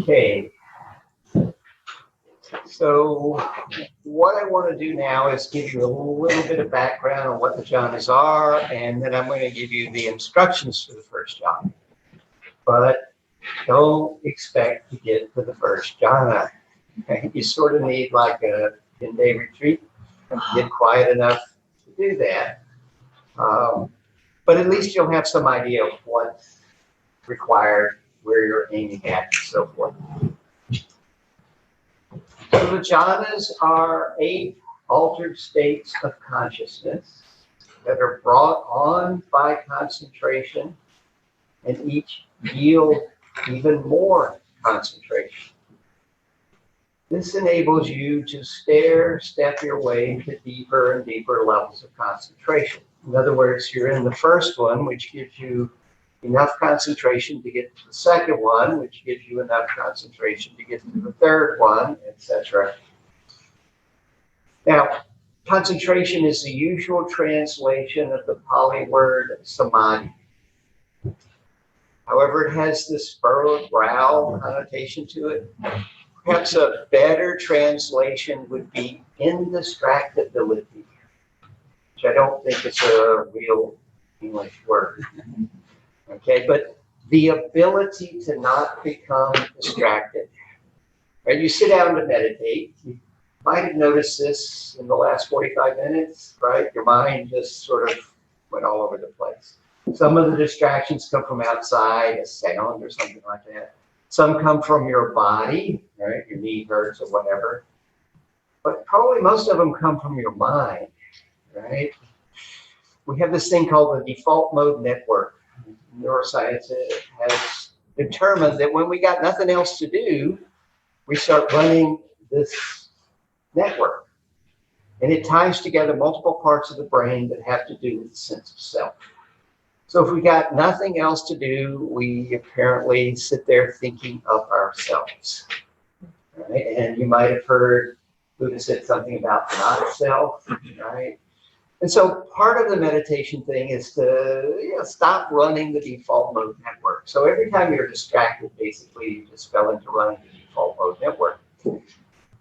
Okay, so what I want to do now is give you a little bit of background on what the jhanas are, and then I'm going to give you the instructions for the first jhana. But don't expect to get to the first jhana. Okay? You sort of need like a 10-day retreat to get quiet enough to do that. But at least you'll have some idea of what's required, where you're aiming at, and so forth. So the jhanas are 8 altered states of consciousness that are brought on by concentration, and each yield even more concentration. This enables you to step your way to deeper and deeper levels of concentration. In other words, you're in the first one, which gives you enough concentration to get to the second one, which gives you enough concentration to get to the third one, etc. Now, concentration is the usual translation of the Pali word samadhi. However, it has this furrowed brow connotation to it. Perhaps a better translation would be indistractability, which I don't think is a real English word. Okay, but the ability to not become distracted. Right? You sit down to meditate. You might have noticed this in the last 45 minutes, right? Your mind just sort of went all over the place. Some of the distractions come from outside, a sound or something like that. Some come from your body, right? Your knee hurts or whatever. But probably most of them come from your mind, right? We have this thing called the default mode network. Neuroscience has determined that when we got nothing else to do, we start running this network. And it ties together multiple parts of the brain that have to do with the sense of self. So if we got nothing else to do, we apparently sit there thinking of ourselves. Right? And you might have heard Buddha said something about not self, right? And so part of the meditation thing is to stop running the default mode network. So every time you're distracted, basically, you just fell into running the default mode network.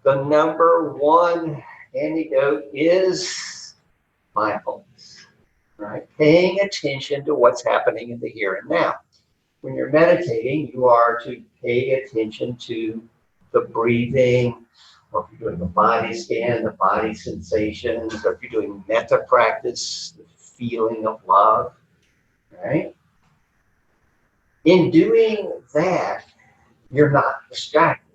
The number one antidote is mindfulness, right? Paying attention to what's happening in the here and now. When you're meditating, you are to pay attention to the breathing, or if you're doing the body scan, the body sensations, or if you're doing metta practice, the feeling of love, right? In doing that, you're not distracted.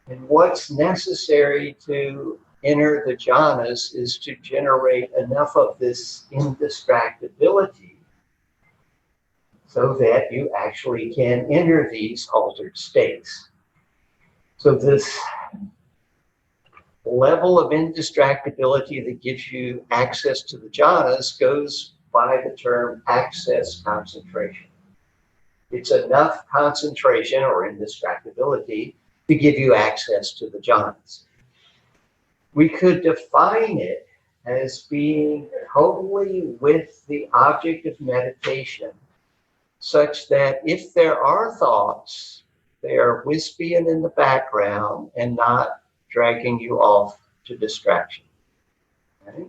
And what's necessary to enter the jhanas is to generate enough of this indistractability so that you actually can enter these altered states. So this level of indistractability that gives you access to the jhanas goes by the term access concentration. It's enough concentration or indistractability to give you access to the jhanas. We could define it as being totally with the object of meditation, such that if there are thoughts, they are wispy and in the background and not dragging you off to distraction. Right?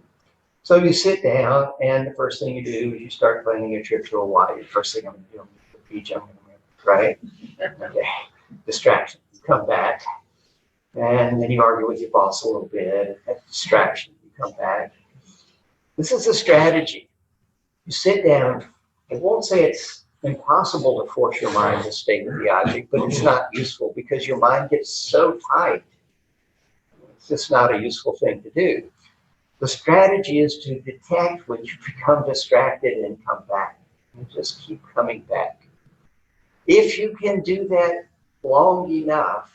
So you sit down, and the first thing you do is you start planning a trip to Hawaii. The first thing I'm going to do is the beach. I'm going to, right? Okay. Distraction. You come back, and then you argue with your boss a little bit. That's distraction. You come back. This is a strategy. You sit down. I won't say it's impossible to force your mind to stay with the object, but it's not useful because your mind gets so tight. It's just not a useful thing to do. The strategy is to detect when you become distracted and come back. And just keep coming back. If you can do that long enough,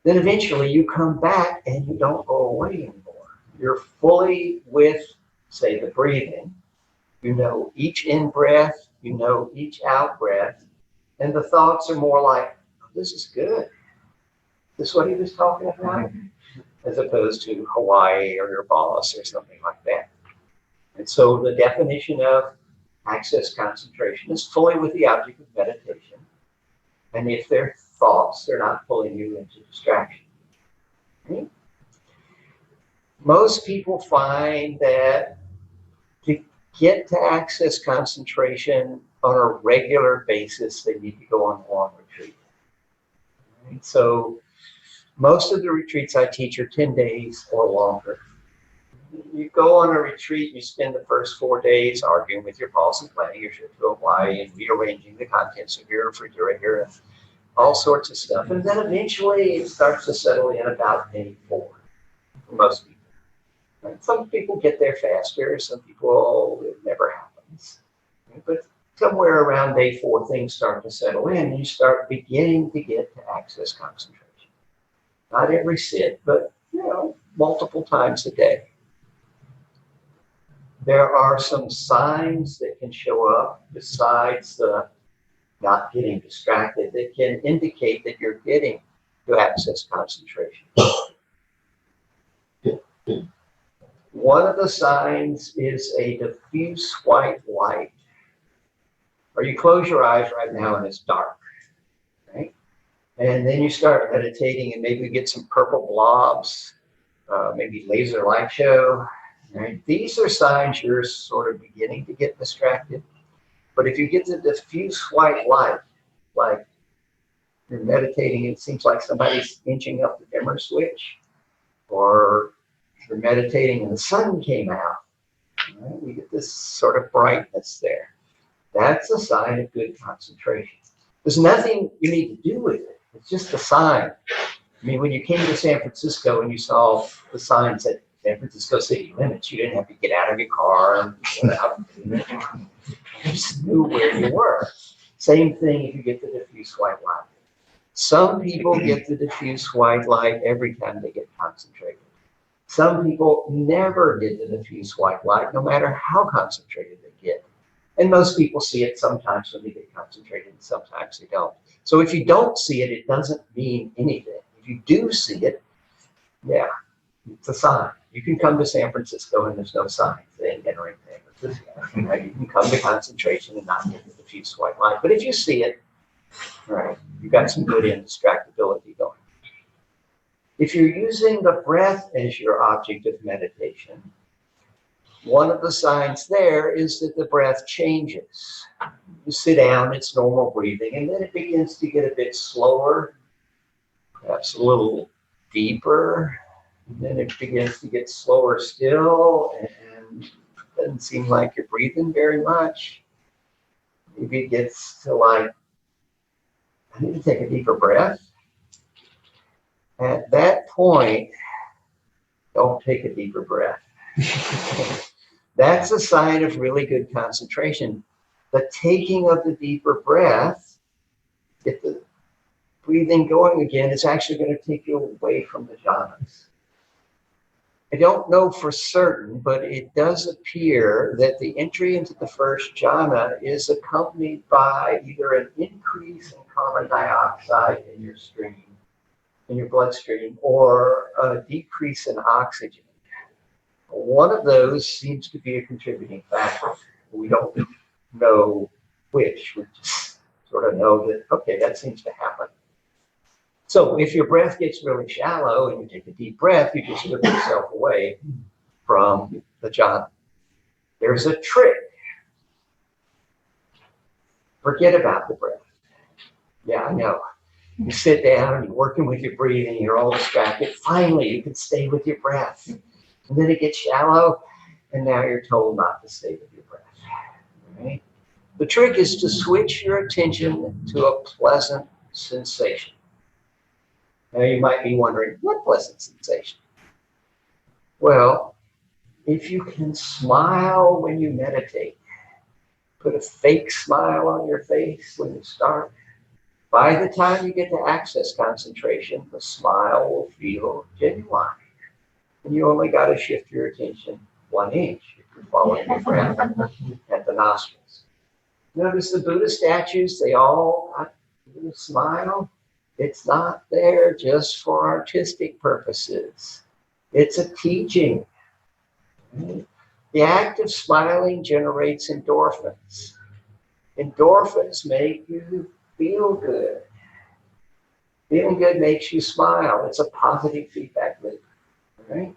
then eventually you come back and you don't go away anymore. You're fully with, say, the breathing. You know each in-breath, you know each out-breath, and the thoughts are more like, oh, this is good. This is what he was talking about, as opposed to Hawaii or your boss or something like that. And so the definition of access concentration is fully with the object of meditation. And if they're thoughts, they're not pulling you into distraction. Okay? Most people find that to get to access concentration on a regular basis, they need to go on a long retreat. Right? So most of the retreats I teach are 10 days or longer. You go on a retreat, you spend the first 4 days arguing with your boss and planning your trip to Hawaii and rearranging the contents of your refrigerator and all sorts of stuff. And then eventually it starts to settle in about day 4 for most people. Right? Some people get there faster, some people, it never happens. Right? But somewhere around day 4, things start to settle in and you start beginning to get to access concentration. Not every sit, but multiple times a day. There are some signs that can show up besides the not getting distracted that can indicate that you're getting to access concentration. One of the signs is a diffuse white light. Or you close your eyes right now and it's dark, right? And then you start meditating and maybe get some purple blobs, maybe laser light show. Right? These are signs you're sort of beginning to get distracted. But if you get the diffuse white light, like you're meditating, it seems like somebody's inching up the dimmer switch, or you're meditating and the sun came out, right? You get this sort of brightness there. That's a sign of good concentration. There's nothing you need to do with it. It's just a sign. I mean, when you came to San Francisco and you saw the signs at San Francisco city limits, you didn't have to get out of your car and get out. You just knew where you were. Same thing if you get the diffuse white light. Some people get the diffuse white light every time they get concentrated. Some people never get the diffuse white light, no matter how concentrated they get. And most people see it sometimes when they get concentrated, and sometimes they don't. So if you don't see it, it doesn't mean anything. If you do see it, yeah, it's a sign. You can come to San Francisco and there's no signs. They ain't entering San Francisco. Right? You can come to concentration and not get the diffuse white light. But if you see it, right, you've got some good indistractability going. If you're using the breath as your object of meditation, one of the signs there is that the breath changes. You sit down, it's normal breathing, and then it begins to get a bit slower, perhaps a little deeper, and then it begins to get slower still, and it doesn't seem like you're breathing very much. Maybe it gets to like, I need to take a deeper breath. At that point, don't take a deeper breath. That's a sign of really good concentration. The taking of the deeper breath, get the breathing going again, is actually going to take you away from the jhanas. I don't know for certain, but it does appear that the entry into the first jhana is accompanied by either an increase in carbon dioxide in your stream, in your bloodstream, or a decrease in oxygen. One of those seems to be a contributing factor. We don't know which. We just sort of know that, okay, that seems to happen. So if your breath gets really shallow and you take a deep breath, you just slip yourself away from the jhana. There's a trick. Forget about the breath. Yeah, I know. You sit down and you're working with your breathing, you're all distracted. Finally, you can stay with your breath. And then it gets shallow, and now you're told not to stay with your breath. Right? The trick is to switch your attention to a pleasant sensation. Now you might be wondering, what pleasant sensation? Well, if you can smile when you meditate, put a fake smile on your face when you start, by the time you get to access concentration, the smile will feel genuine. And you only got to shift your attention 1 inch if you're following your breath at the nostrils. Notice the Buddha statues, they all got a smile. It's not there just for artistic purposes. It's a teaching. The act of smiling generates endorphins. Endorphins make you feel good. Feeling good makes you smile. It's a positive feedback loop. Right?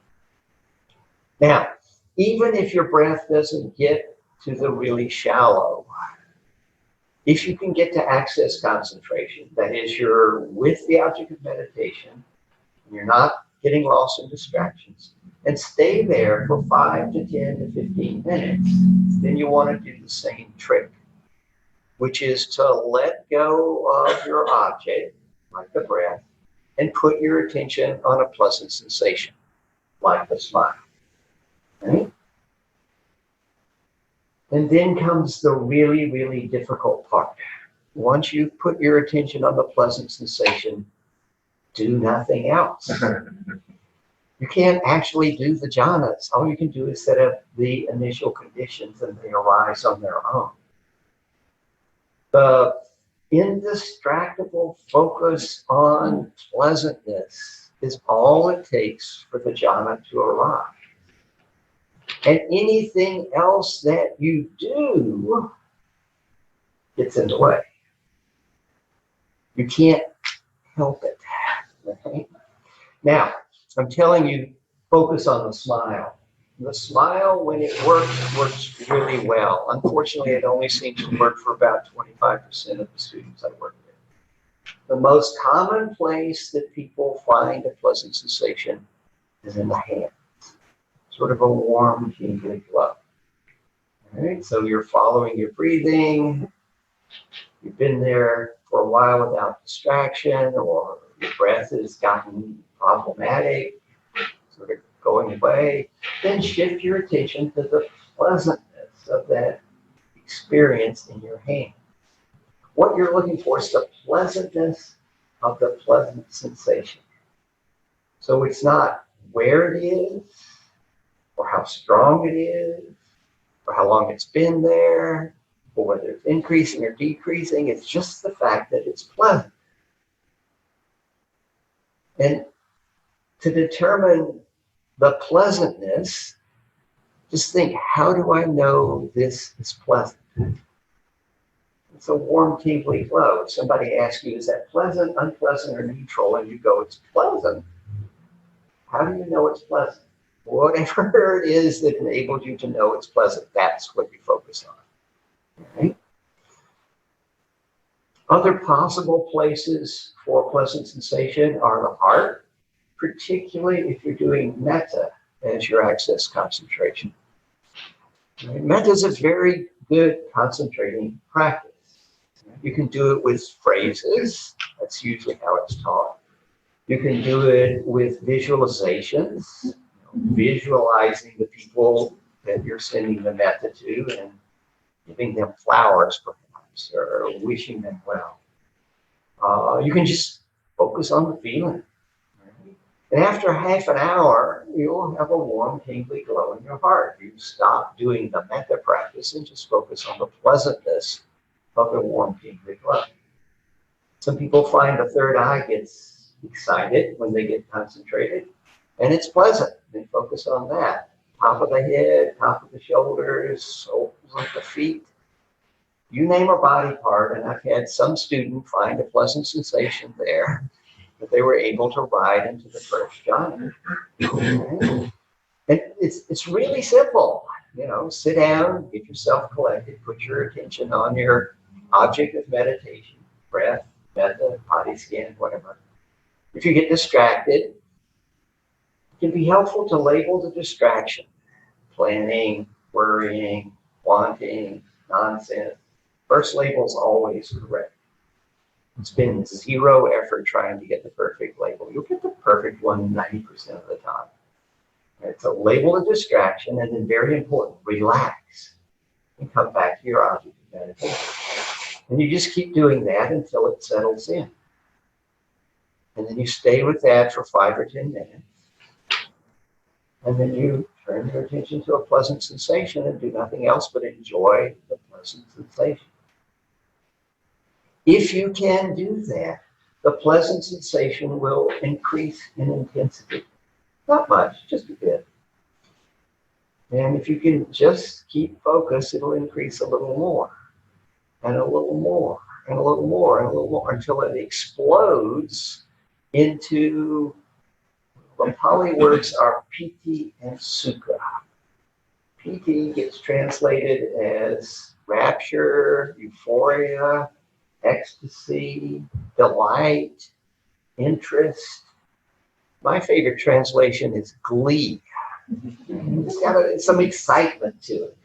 Now, even if your breath doesn't get to the really shallow, if you can get to access concentration, that is, you're with the object of meditation, and you're not getting lost in distractions, and stay there for 5 to 10 to 15 minutes, then you want to do the same trick, which is to let go of your object, like the breath, and put your attention on a pleasant sensation, like the smile. Right? And then comes the really, really difficult part. Once you put your attention on the pleasant sensation, do nothing else. You can't actually do the jhanas. All you can do is set up the initial conditions and they arise on their own. The indistractable focus on pleasantness is all it takes for the jhana to arrive. And anything else that you do gets in the way. You can't help it. Right? Now, I'm telling you, focus on the smile. The smile, when it works really well. Unfortunately, it only seems to work for about 25% of the students I work with. The most common place that people find a pleasant sensation is in the hands. Sort of a warm, tingly glow. All right, so you're following your breathing. You've been there for a while without distraction, or your breath has gotten problematic, sort of going away. Then shift your attention to the pleasantness of that experience in your hand. What you're looking for is the pleasantness of the pleasant sensation. So it's not where it is, or how strong it is, or how long it's been there, or whether it's increasing or decreasing. It's just the fact that it's pleasant. And to determine the pleasantness, just think, how do I know this is pleasant? It's a warm, tingly glow. If somebody asks you, is that pleasant, unpleasant, or neutral? And you go, it's pleasant. How do you know it's pleasant? Whatever it is that enables you to know it's pleasant, that's what you focus on. Okay? Other possible places for pleasant sensation are the heart, particularly if you're doing metta as your access concentration. Right? Metta is a very good concentrating practice. You can do it with phrases. That's usually how it's taught. You can do it with visualizations. Visualizing the people that you're sending the metta to and giving them flowers, perhaps, or wishing them well. You can just focus on the feeling. Right? And after half an hour, you'll have a warm, tingly glow in your heart. You stop doing the metta practice and just focus on the pleasantness of the warm, tingly glow. Some people find the third eye gets excited when they get concentrated. And it's pleasant. They focus on that. Top of the head, top of the shoulders, soles of the feet. You name a body part, and I've had some student find a pleasant sensation there that they were able to ride into the first jhana. Okay? And it's really simple. Sit down, get yourself collected, put your attention on your object of meditation, breath, metta, body scan, whatever. If you get distracted, it can be helpful to label the distraction. Planning, worrying, wanting, nonsense. First label is always correct. It's been zero effort trying to get the perfect label. You'll get the perfect one 90% of the time. Right, so label the distraction, and then very important, relax and come back to your object of meditation. And you just keep doing that until it settles in. And then you stay with that for 5 or 10 minutes. And then you turn your attention to a pleasant sensation and do nothing else but enjoy the pleasant sensation. If you can do that, the pleasant sensation will increase in intensity. Not much, just a bit. And if you can just keep focus, it'll increase a little more, and a little more, and a little more, and a little more, until it explodes into, the Pali words are piti and sukha. Piti gets translated as rapture, euphoria, ecstasy, delight, interest. My favorite translation is glee. It's got some excitement to it,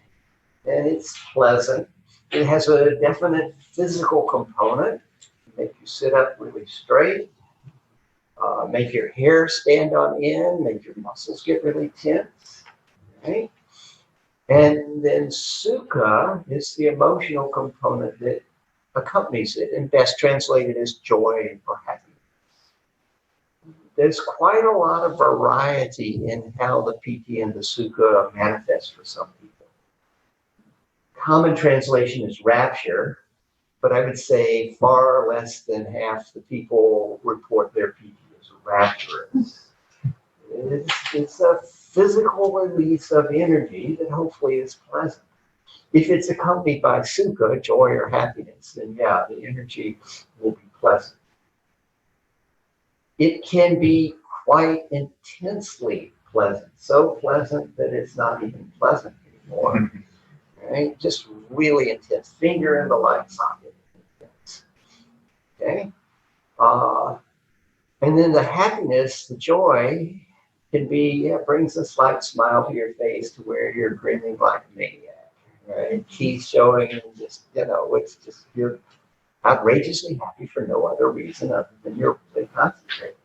and it's pleasant. It has a definite physical component. Make you sit up really straight, make your hair stand on end, make your muscles get really tense. Right? And then sukha is the emotional component that accompanies it, and best translated as joy or happiness. There's quite a lot of variety in how the piti and the sukha manifest for some people. Common translation is rapture, but I would say far less than half the people report their piti as rapturous. It's a physical release of energy that hopefully is pleasant. If it's accompanied by sukha, joy or happiness, then yeah, the energy will be pleasant. It can be quite intensely pleasant, so pleasant that it's not even pleasant anymore. Right? Just really intense. Finger in the light socket. Okay? And then the happiness, the joy, can be, brings a slight smile to your face to where you're grinning like a maniac. Right? Teeth showing, and just, it's just, you're outrageously happy for no other reason other than you're really concentrating,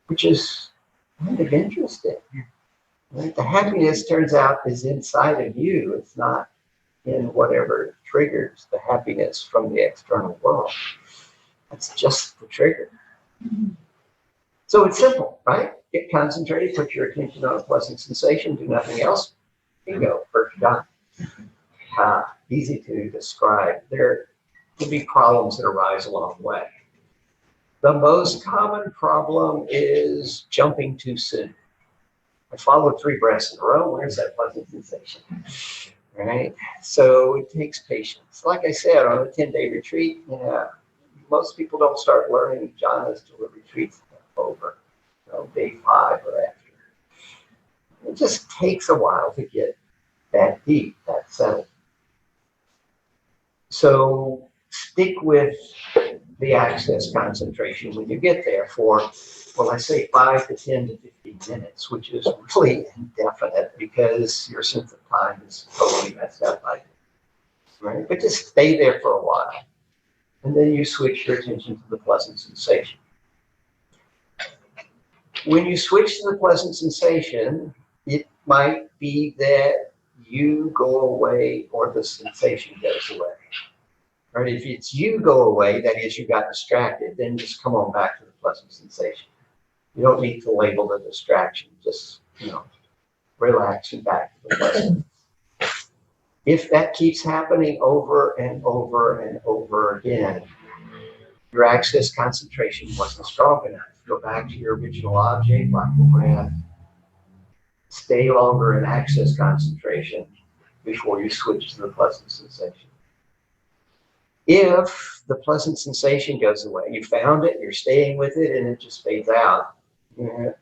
which is kind of interesting. Right? The happiness, turns out, is inside of you. It's not in whatever triggers the happiness from the external world. That's just the trigger. So it's simple, right? Get concentrated, put your attention on a pleasant sensation, do nothing else. Bingo, first done. Easy to describe. There can be problems that arise along the way. The most common problem is jumping too soon. I followed 3 breaths in a row. Where's that pleasant sensation? Right? So it takes patience. Like I said, on a 10-day retreat, most people don't start learning jhanas till the retreat's over, day 5 or after. It just takes a while to get that deep, that settled. So stick with the access concentration when you get there for, well, I say 5 to 10 to 15 minutes, which is really indefinite because your sense of time is totally messed up by it, right? But just stay there for a while, and then you switch your attention to the pleasant sensation. When you switch to the pleasant sensation, it might be that you go away or the sensation goes away. Right? If it's you go away, that is, you got distracted, then just come on back to the pleasant sensation. You don't need to label the distraction. Just, relax and back to the pleasant. If that keeps happening over and over and over again, your access concentration wasn't strong enough. Go back to your original object, like the breath. Stay longer in access concentration before you switch to the pleasant sensation. If the pleasant sensation goes away, you found it, you're staying with it, and it just fades out,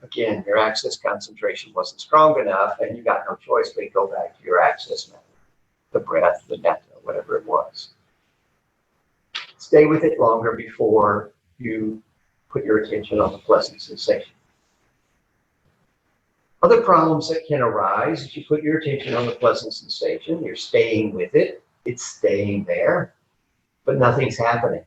again, your access concentration wasn't strong enough, and you got no choice but to go back to your access method, the breath, the metta, whatever it was. Stay with it longer before you put your attention on the pleasant sensation. Other problems that can arise is you put your attention on the pleasant sensation, you're staying with it, it's staying there, but nothing's happening.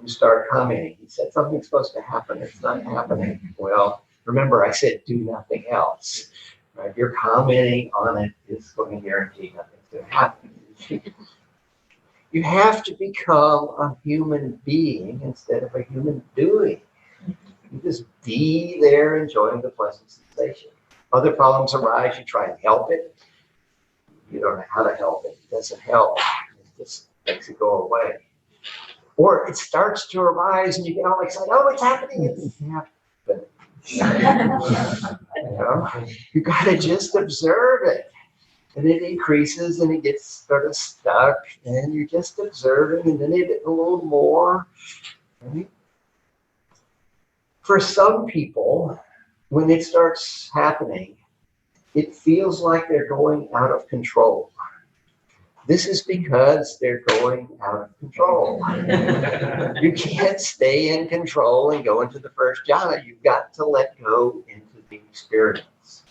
You start commenting. He said something's supposed to happen. It's not happening. Well, remember I said do nothing else. Right? You're commenting on it is going to guarantee nothing's going to happen. You have to become a human being instead of a human doing. You just be there enjoying the pleasant sensation. Other problems arise, you try and help it. You don't know how to help it. It doesn't help. It just makes it go away. Or it starts to arise and you get all excited. Oh, it's happening. It's happening. You know, you got to just observe it. And it increases and it gets sort of stuck and you're just observing and then it a little more. Right? For some people, when it starts happening, it feels like they're going out of control. This is because they're going out of control. You can't stay in control and go into the first jhana. You've got to let go into the experience.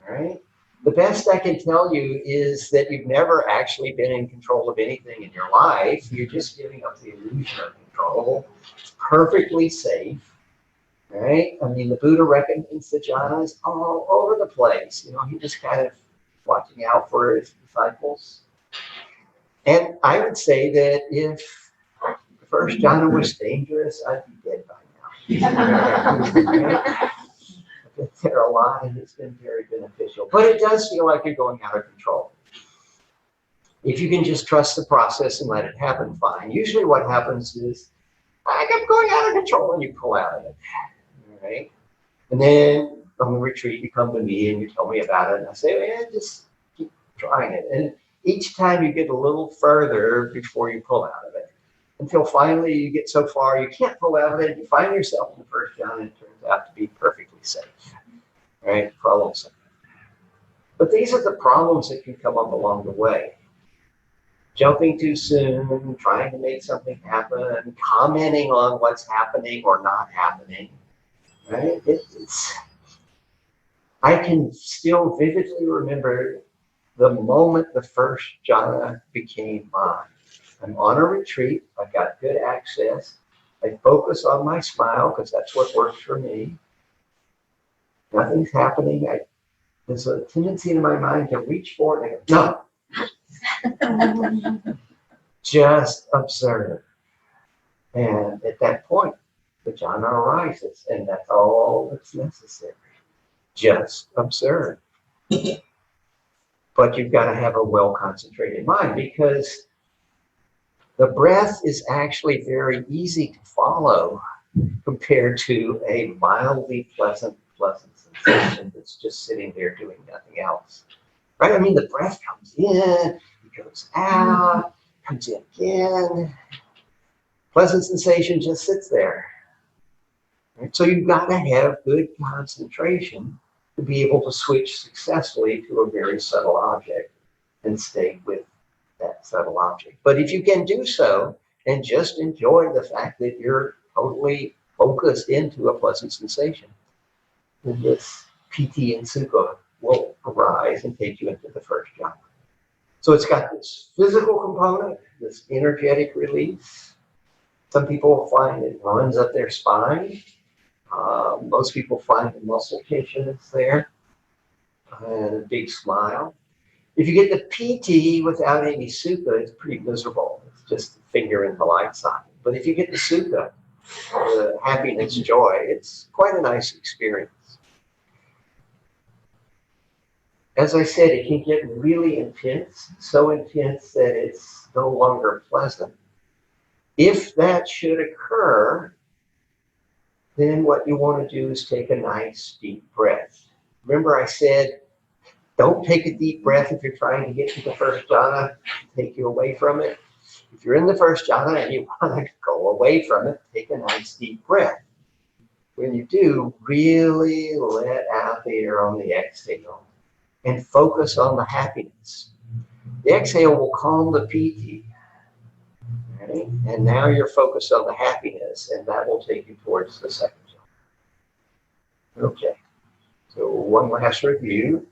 All right? The best I can tell you is that you've never actually been in control of anything in your life. You're just giving up the illusion of control. It's perfectly safe. Right? I mean, the Buddha recommends the jhanas all over the place. You know, he was kind of watching out for his disciples. And I would say that if the first jhana was dangerous, I'd be dead by now. There are a lot, and it's been very beneficial. But it does feel like you're going out of control. If you can just trust the process and let it happen, fine. Usually what happens is, I kept going out of control, and you pull out of it. Right? And then on the retreat, you come to me and you tell me about it, and I say, man, just keep trying it. And each time you get a little further before you pull out of it, until finally you get so far you can't pull out of it, and you find yourself in the first jhana, and it turns out to be perfectly safe. Right? Problems. But these are the problems that can come up along the way. Jumping too soon, trying to make something happen, commenting on what's happening or not happening. Right? I can still vividly remember the moment the first jhana became mine. I'm on a retreat. I've got good access. I focus on my smile because that's what works for me. Nothing's happening. There's a tendency in my mind to reach for it and go, no. Just observe. And at that point, the jhana arises, and that's all that's necessary. Just observe. But you've got to have a well-concentrated mind because the breath is actually very easy to follow compared to a mildly pleasant sensation that's just sitting there doing nothing else. Right? I mean, the breath comes in, it goes out, comes in again. Pleasant sensation just sits there. Right? So you've got to have good concentration to be able to switch successfully to a very subtle object and stay with that subtle object. But if you can do so and just enjoy the fact that you're totally focused into a pleasant sensation, then this piti and sukha will arise and take you into the first jhana. So it's got this physical component, this energetic release. Some people find it runs up their spine. Most people find the muscle tension that's there and a big smile. If you get the piti without any sukha, it's pretty miserable. It's just a finger in the light socket. But if you get the sukha, the happiness, joy, it's quite a nice experience. As I said, it can get really intense, so intense that it's no longer pleasant. If that should occur, then what you want to do is take a nice deep breath. Remember I said, don't take a deep breath if you're trying to get to the first jhana, take you away from it. If you're in the first jhana and you want to go away from it, take a nice deep breath. When you do, really let out the air on the exhale and focus on the happiness. The exhale will calm the piti. Right? And now you're focused on the happiness, and that will take you towards the second jhana. Okay. So one last review.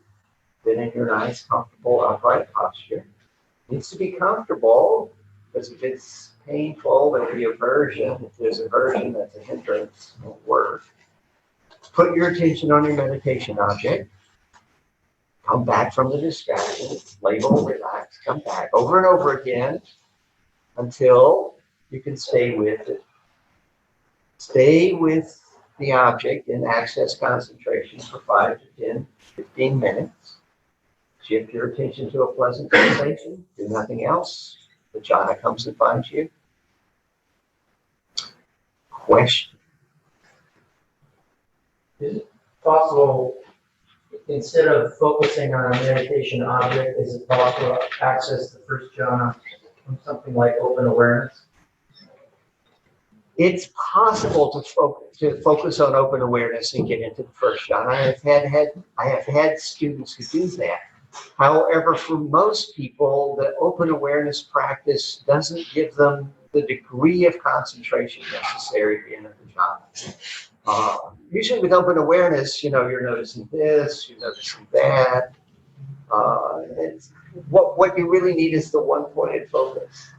Then in your nice, comfortable, upright posture. It needs to be comfortable, because if it's painful, there'll be aversion. If there's aversion, that's a hindrance. It won't work. Put your attention on your meditation object. Come back from the distraction. Label, relax, come back over and over again until you can stay with it. Stay with the object in access concentration for 5 to 10 15 minutes. Shift your attention to a pleasant sensation. Do nothing else. The jhana comes and finds you. Question. Is it possible, instead of focusing on a meditation object, is it possible to access the first jhana from something like open awareness? It's possible to focus on open awareness and get into the first jhana. I have had students who do that. However, for most people, the open awareness practice doesn't give them the degree of concentration necessary to enter the jhana. Usually with open awareness, you're noticing this, you're noticing that. What you really need is the one-pointed focus.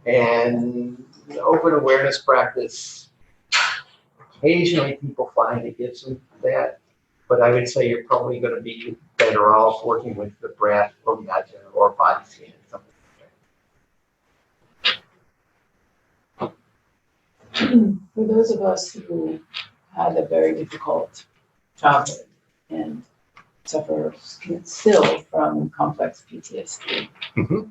And open awareness practice, occasionally people find it gives them that, but I would say you're probably going to be better off working with the breath or yajna or body scan, something like that. For those of us who had a very difficult childhood and suffer still from complex PTSD,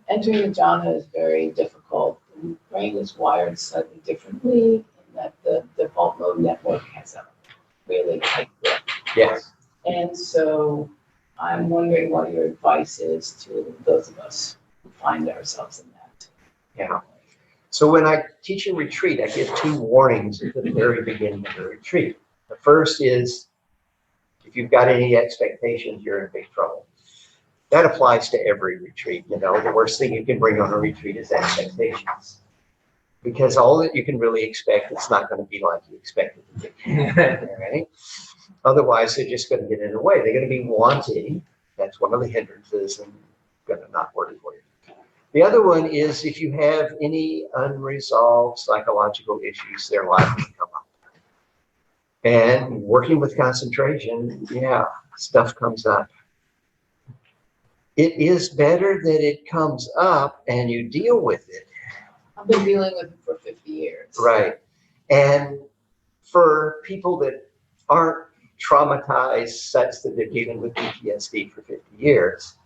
entering the jhana is very difficult. The brain is wired slightly differently in that the default mode network has a really tight grip. Yes. And so I'm wondering what your advice is to those of us who find ourselves in that. Yeah. So when I teach a retreat, I give 2 warnings at the very beginning of the retreat. The first is, if you've got any expectations, you're in big trouble. That applies to every retreat. The worst thing you can bring on a retreat is expectations. Because all that you can really expect, it's not going to be like you expected it to be. Right? Otherwise, they're just going to get in the way. They're going to be wanting. That's one of the hindrances and going to not work for you. The other one is if you have any unresolved psychological issues, they're likely to come up. And working with concentration, stuff comes up. It is better that it comes up and you deal with it. I've been dealing with it for 50 years. Right. And for people that aren't traumatized such that they're dealing with PTSD for 50 years,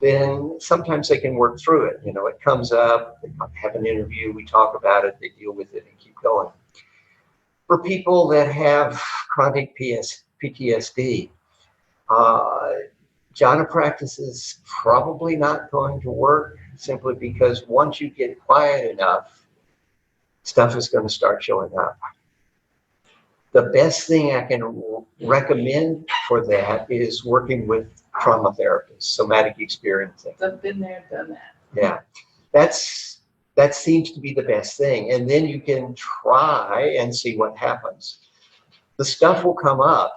then sometimes they can work through it. It comes up, they have an interview, we talk about it, they deal with it and keep going. For people that have chronic PTSD, jhana practice is probably not going to work simply because once you get quiet enough, stuff is going to start showing up. The best thing I can recommend for that is working with trauma therapists, somatic experiencing. I've been there, done that. Yeah, that seems to be the best thing. And then you can try and see what happens. The stuff will come up.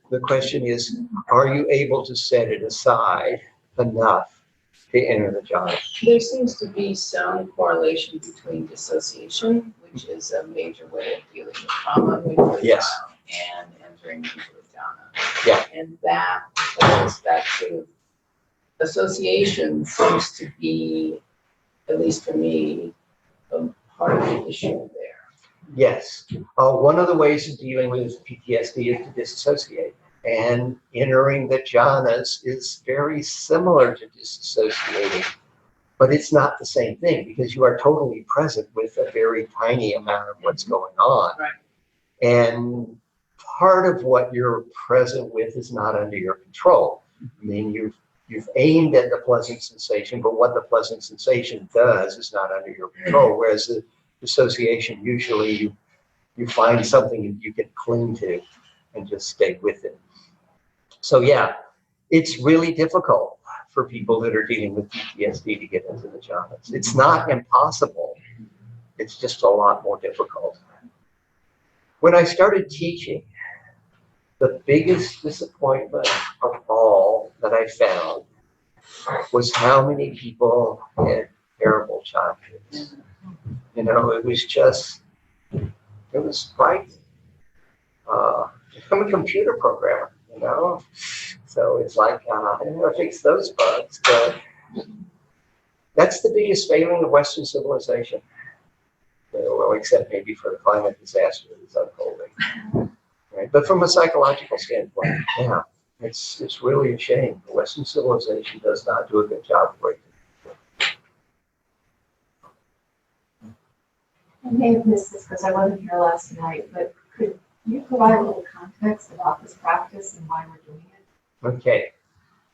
The question is, are you able to set it aside enough to enter the jhana? There seems to be some correlation between dissociation, which is a major way of dealing with trauma, Yes. and entering into the jhana. Yeah. And that sort of association seems to be, at least for me, a part of the issue there. Yes. One of the ways of dealing with PTSD is to disassociate. And entering the jhanas is very similar to disassociating, but it's not the same thing because you are totally present with a very tiny amount of what's going on. Right. And part of what you're present with is not under your control. I mean, you've aimed at the pleasant sensation, but what the pleasant sensation does is not under your control. Whereas the dissociation, usually you find something you can cling to and just stay with it. So yeah, it's really difficult for people that are dealing with PTSD to get into the jhanas. It's not impossible. It's just a lot more difficult. When I started teaching, the biggest disappointment of all that I found was how many people had terrible childhoods. It was frightening. I'm a computer programmer, so it's like, I don't know how to fix those bugs, but that's the biggest failing of Western civilization. Well, except maybe for the climate disaster that's unfolding. Right? But from a psychological standpoint, yeah. It's really a shame. The Western civilization does not do a good job of breaking. I may have missed this because I wasn't here last night, but could you provide a little context about this practice and why we're doing it? Okay,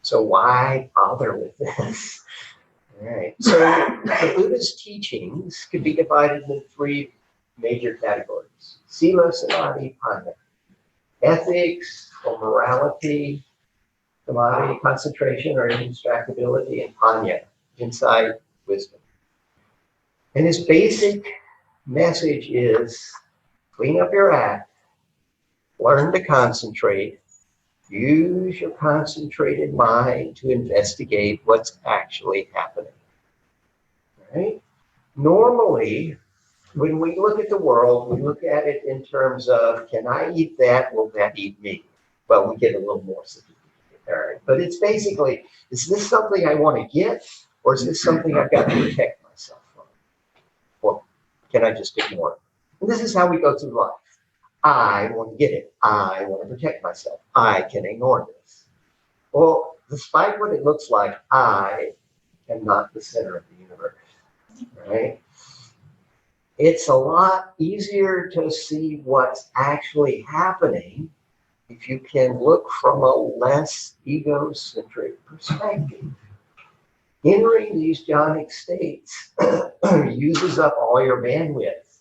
so why bother with this? All right, so the Buddha's teachings could be divided into three major categories: sila, samadhi, panya. Ethics or morality, samadhi, concentration or indistractability, and panya, insight, wisdom. And his basic message is clean up your act, learn to concentrate, use your concentrated mind to investigate what's actually happening. Right? Normally, when we look at the world, we look at it in terms of, can I eat that? Will that eat me? Well, we get a little more sophisticated, all right? But it's basically, is this something I want to get, or is this something I've got to protect myself from? Or can I just ignore it? And this is how we go through life. I want to get it. I want to protect myself. I can ignore this. Well, despite what it looks like, I am not the center of the universe, right? It's a lot easier to see what's actually happening if you can look from a less egocentric perspective. Entering these jhanic states uses up all your bandwidth.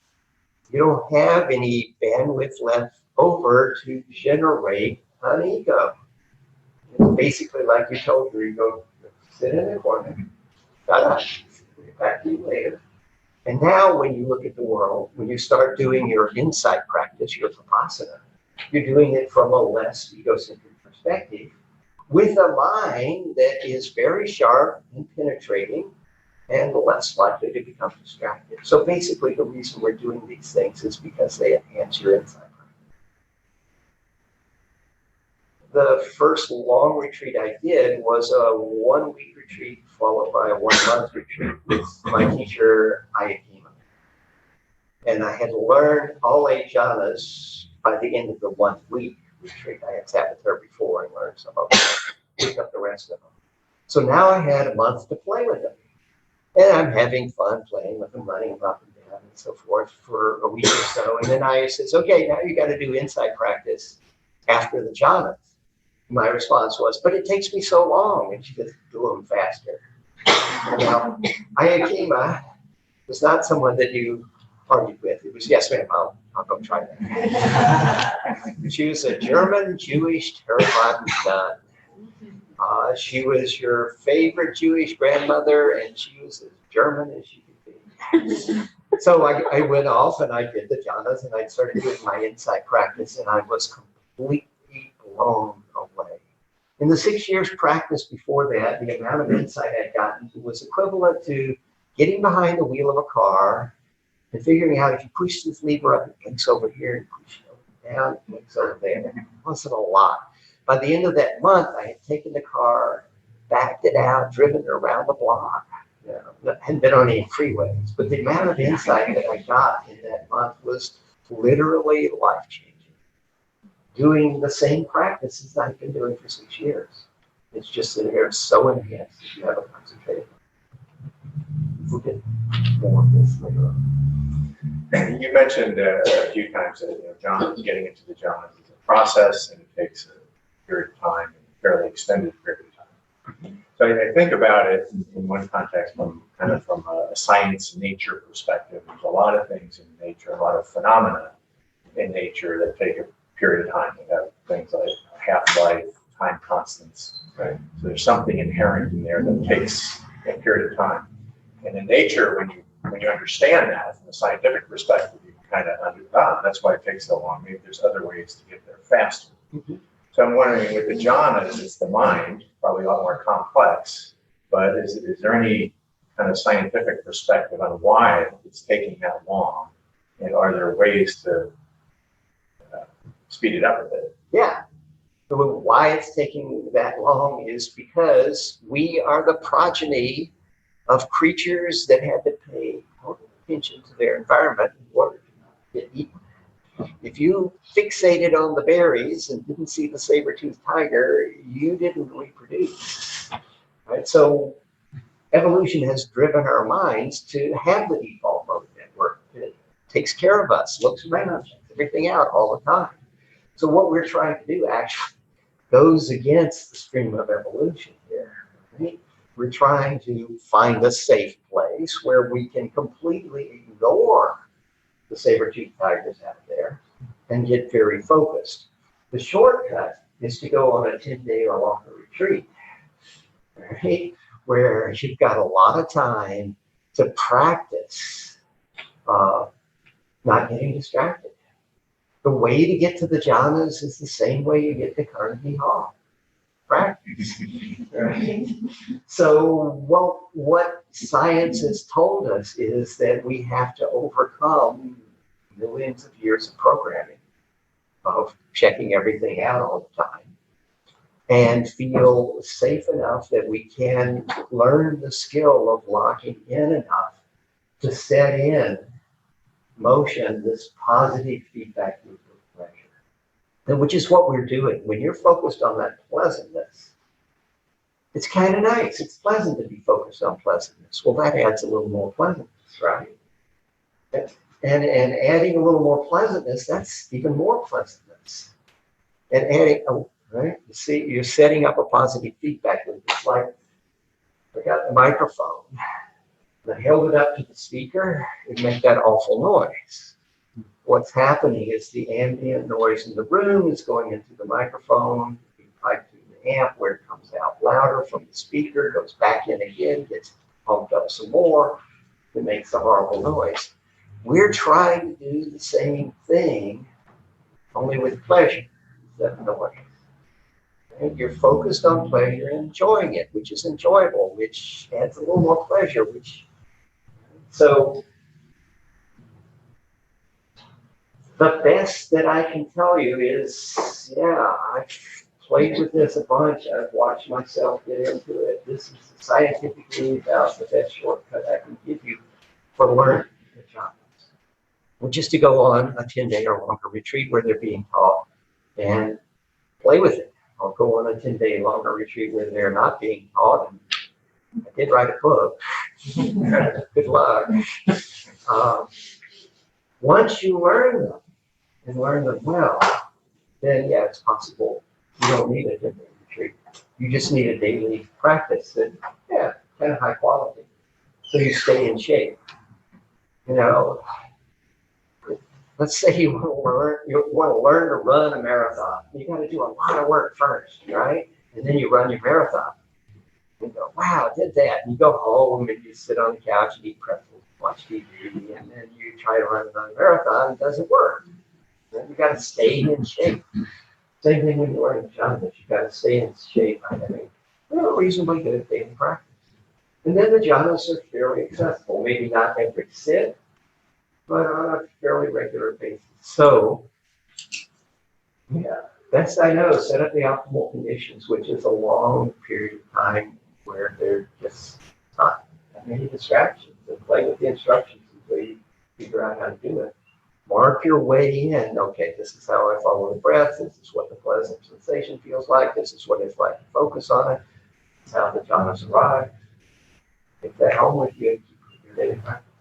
You don't have any bandwidth left over to generate an ego. It's basically like you told her, you go sit in the corner, we'll get back to you later. And now when you look at the world, when you start doing your insight practice, your vipassana, you're doing it from a less egocentric perspective with a mind that is very sharp and penetrating and less likely to become distracted. So basically the reason we're doing these things is because they enhance your insight practice. The first long retreat I did was a 1-week retreat followed by a 1-month retreat with my teacher, Ayakima. And I had learned all 8 jhanas by the end of the 1 week retreat. I had sat with her before and learned some of them, picked up the rest of them. So now I had a month to play with them. And I'm having fun playing with them, running them up and down and so forth for a week or so. And then Aya says, okay, now you got to do insight practice after the jhanas. My response was, but it takes me so long. And she goes, do them faster. Now, Ayakima was not someone that you argued with. It was, yes, ma'am, I'll go try that. She was a German Jewish Theravada nun. She was your favorite Jewish grandmother, and she was as German as she could be. So I went off and I did the jhanas, and I started doing my insight practice, and I was completely blown away. In the 6 years practice before that, the amount of insight I'd gotten was equivalent to getting behind the wheel of a car and figuring out if you push this lever up, it blinks over here, and push it over down, it blinks over there. It wasn't a lot. By the end of that month, I had taken the car, backed it out, driven it around the block. You know, hadn't been on any freeways, but the amount of insight that I got in that month was literally life-changing. Doing the same practices I've been doing for 6 years. It's just that they're so enhanced that you have a concentrated. We'll get more of this later on. You mentioned a few times that jhana, getting into the jhana is a process and it takes a period of time, a fairly extended period of time. So I think about it in one context from a science nature perspective. There's a lot of things in nature, a lot of phenomena in nature that take a period of time. We have things like half-life, time constants. Right? So there's something inherent in there that takes a period of time. And in nature, when you understand that from a scientific perspective, you can kind of that's why it takes so long. Maybe there's other ways to get there faster. Mm-hmm. So I'm wondering, with the jhanas, it's the mind, probably a lot more complex, but is there any kind of scientific perspective on why it's taking that long? And are there ways to speed it up a bit? Yeah. Why it's taking that long is because we are the progeny of creatures that had to pay total attention to their environment in order to not get eaten. If you fixated on the berries and didn't see the saber-toothed tiger, you didn't reproduce. Right? So evolution has driven our minds to have the default mode network. It takes care of us, looks around, checks everything out all the time. So what we're trying to do actually goes against the stream of evolution here. Right? We're trying to find a safe place where we can completely ignore the saber-toothed tigers out there and get very focused. The shortcut is to go on a 10-day or longer retreat, right? Where you've got a lot of time to practice not getting distracted. The way to get to the jhanas is the same way you get to Carnegie Hall. Practice. Right? So what science has told us is that we have to overcome millions of years of programming, of checking everything out all the time, and feel safe enough that we can learn the skill of locking in enough to set in motion this positive feedback loop of pleasure. And which is what we're doing. When you're focused on that pleasantness, it's kind of nice. It's pleasant to be focused on pleasantness. Well, that adds a little more pleasantness, right? And adding a little more pleasantness, that's even more pleasantness. And adding, right? You see, you're setting up a positive feedback loop. It's like I got the microphone, and I held it up to the speaker, it'd make that awful noise. What's happening is the ambient noise in the room is going into the microphone, being piped through the amp where it comes out louder from the speaker, goes back in again, gets pumped up some more, it makes a horrible noise. We're trying to do the same thing, only with pleasure instead of noise. And you're focused on pleasure and enjoying it, which is enjoyable, which adds a little more pleasure, so the best that I can tell you is, yeah, I've played with this a bunch. I've watched myself get into it. This is scientifically about the best shortcut I can give you for learning the jhanas. Well, just to go on a 10-day or longer retreat where they're being taught and play with it. I'll go on a 10-day longer retreat where they're not being taught. And I did write a book. Good luck. Once you learn them and learn them well, then yeah, it's possible. You don't need a 10-day retreat. You just need a daily practice that, yeah, kind of high quality. So you stay in shape. You know, let's say you want to learn to run a marathon. You got to do a lot of work first, right? And then you run your marathon. You go, wow, I did that. And you go home and you sit on the couch and eat pretzels, watch TV, and then you try to run another marathon. It doesn't work. Then you got to stay in shape. Same thing when you learn jhanas. You got to stay in shape by having a reasonably good daily practice. And then the jhanas are fairly accessible. Maybe not every sit, but on a fairly regular basis. So, yeah, best I know, set up the optimal conditions, which is a long period of time where there's just not that many distractions, and play with the instructions until you figure out how to do it. Mark your way in. Okay, this is how I follow the breath. This is what the pleasant sensation feels like. This is what it's like to focus on it. This is how the jhanas arrive. Take that home with you and keep your daily practice.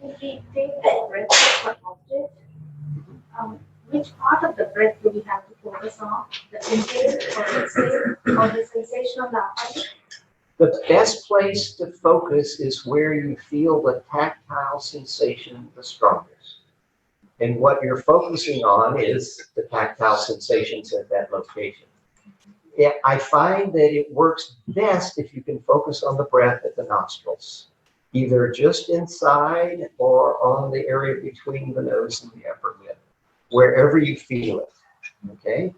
If we take the breath as an object, which part of the breath do we have to focus on? The inhale or exhale or the sensation on the upper? The best place to focus is where you feel the tactile sensation the strongest. And what you're focusing on is the tactile sensations at that location. Yeah, I find that it works best if you can focus on the breath at the nostrils, either just inside or on the area between the nose and the upper lip, wherever you feel it, okay?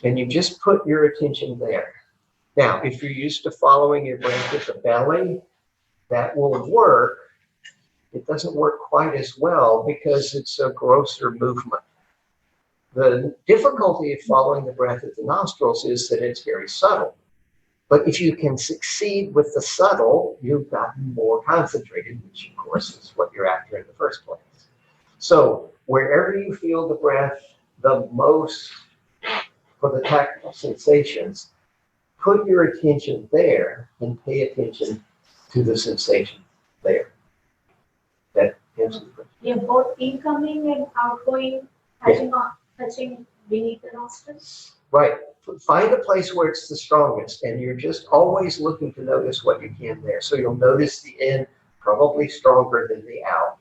And you just put your attention there. Now, if you're used to following your breath at the belly, that will work. It doesn't work quite as well because it's a grosser movement. The difficulty of following the breath at the nostrils is that it's very subtle. But if you can succeed with the subtle, you've gotten more concentrated, which of course is what you're after in the first place. So wherever you feel the breath the most for the tactile sensations, put your attention there and pay attention to the sensation there. That answers the question. Yeah, both incoming and outgoing, touching beneath the nostrils. Right. Find a place where it's the strongest, and you're just always looking to notice what you can there. So you'll notice the in probably stronger than the out.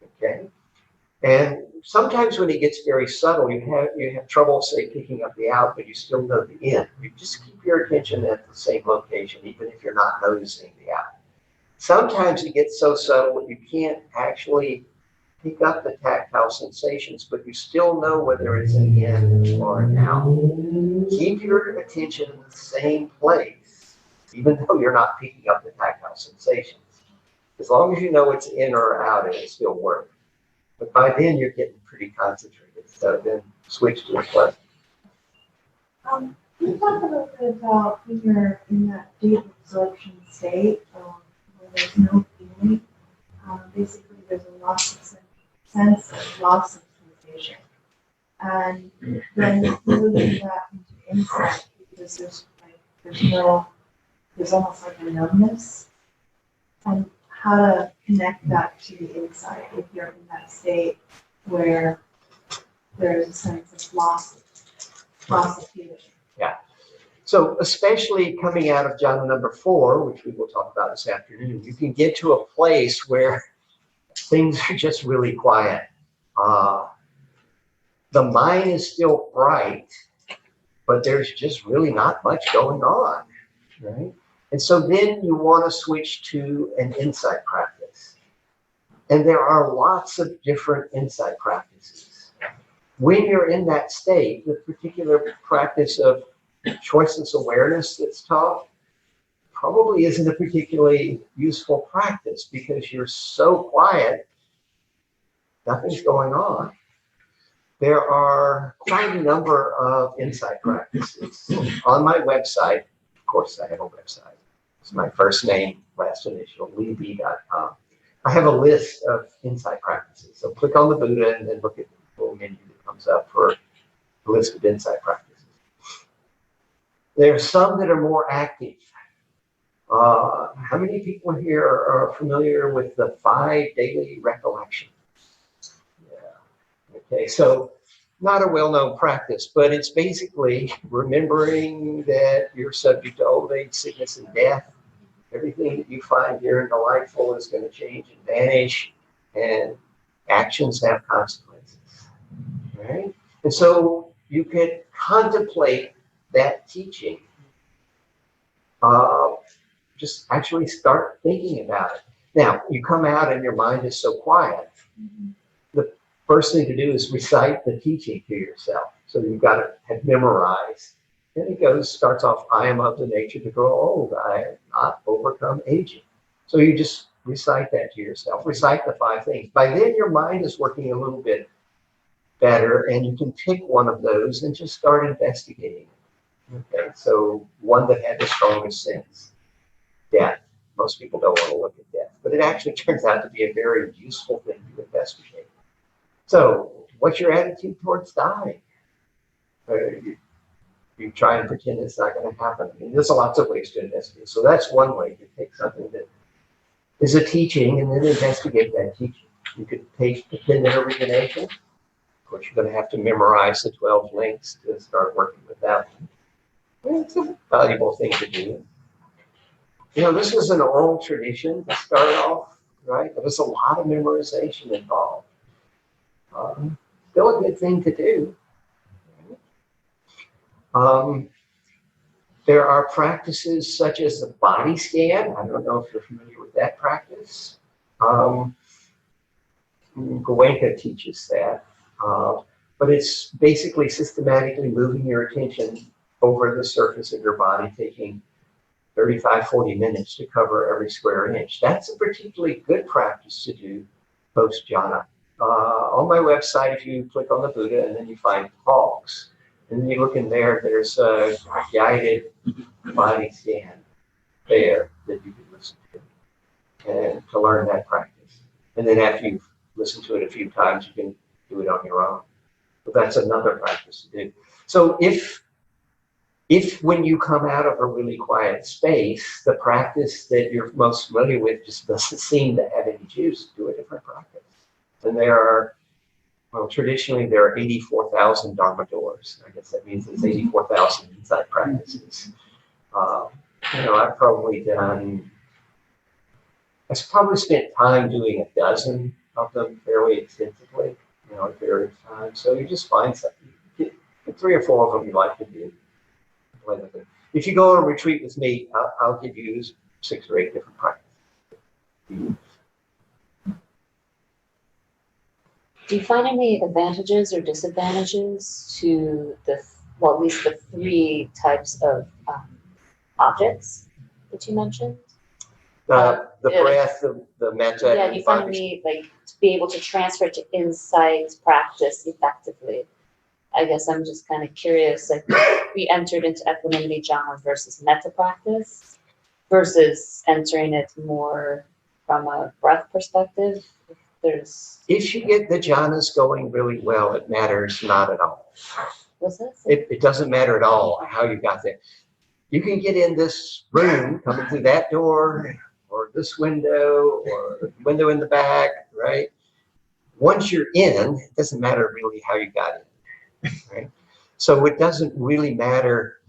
Okay. And sometimes when it gets very subtle, you have trouble, say, picking up the out, but you still know the in. You just keep your attention at the same location, even if you're not noticing the out. Sometimes it gets so subtle that you can't actually pick up the tactile sensations, but you still know whether it's an in or an out. Keep your attention in the same place, even though you're not picking up the tactile sensations. As long as you know it's in or out, it'll still work. But by then, you're getting pretty concentrated. So then switch to a pleasant. Can you talk a little bit about when you're in that deep absorption state, where there's no feeling? Basically, there's a loss of sense and loss of sensation. And then moving that into insight, because there's almost like a numbness. And how to connect that to the insight if you're in that state where there's a sense of loss of feeling. Yeah. So especially coming out of jhana number 4, which we will talk about this afternoon, you can get to a place where things are just really quiet. The mind is still bright, but there's just really not much going on, right? And so then you want to switch to an insight practice. And there are lots of different insight practices. When you're in that state, the particular practice of choiceless awareness that's taught probably isn't a particularly useful practice because you're so quiet, nothing's going on. There are quite a number of insight practices. On my website, of course I have a website. It's my first name, last initial, leighb.com. I have a list of insight practices. So click on the Buddha and then look at the little menu that comes up for a list of insight practices. There are some that are more active. How many people here are familiar with the 5 daily recollections? Yeah. Okay, so not a well-known practice, but it's basically remembering that you're subject to old age, sickness, and death. Everything that you find here and delightful is going to change and vanish, and actions have consequences, right? And so you could contemplate that teaching. Just actually start thinking about it. Now, you come out and your mind is so quiet. The first thing to do is recite the teaching to yourself. So you've got to have memorized. Then it starts off, I am of the nature to grow old. I have not overcome aging. So you just recite that to yourself. Recite the 5 things. By then, your mind is working a little bit better, and you can pick one of those and just start investigating. Okay, so one that had the strongest sense, death. Most people don't want to look at death, but it actually turns out to be a very useful thing to investigate. So what's your attitude towards dying? You try and pretend it's not going to happen. I mean, there's lots of ways to investigate. So that's one way to take something that is a teaching and then investigate that teaching. You could take the 10-minute origination. Of course, you're going to have to memorize the 12 links to start working with that one. It's a valuable thing to do. You know, this is an oral tradition to start off, right? There's a lot of memorization involved. Still a good thing to do. There are practices such as the body scan. I don't know if you're familiar with that practice. Goenka teaches that. But it's basically systematically moving your attention over the surface of your body, taking 35, 40 minutes to cover every square inch. That's a particularly good practice to do post-jhana. On my website, if you click on the Buddha and then you find talks, And then you look in there, there's a guided body scan there that you can listen to and to learn that practice. And then after you've listened to it a few times, you can do it on your own. But that's another practice to do. So if when you come out of a really quiet space, the practice that you're most familiar with just doesn't seem to have any juice, do a different practice. And there are, well, traditionally there are 84,000 Dharma doors. I guess that means there's 84,000 insight practices. I've probably spent time doing a dozen of them fairly extensively, at various times. So you just find something. 3 or 4 of them you like to do. If you go on a retreat with me, I'll give you 6 or 8 different practices. Do you find any advantages or disadvantages to at least the 3 types of objects that you mentioned? The breath, the metta. Yeah, do you find any, to be able to transfer to insight practice effectively? I guess I'm just kind of curious, we entered into equanimity jhana versus metta practice versus entering it more from a breath perspective. If you get the jhanas going really well, it matters not at all. What's this? It doesn't matter at all how you got there. You can get in this room, coming through that door, or this window, or the window in the back, right? Once you're in, it doesn't matter really how you got in. Right? So it doesn't really matter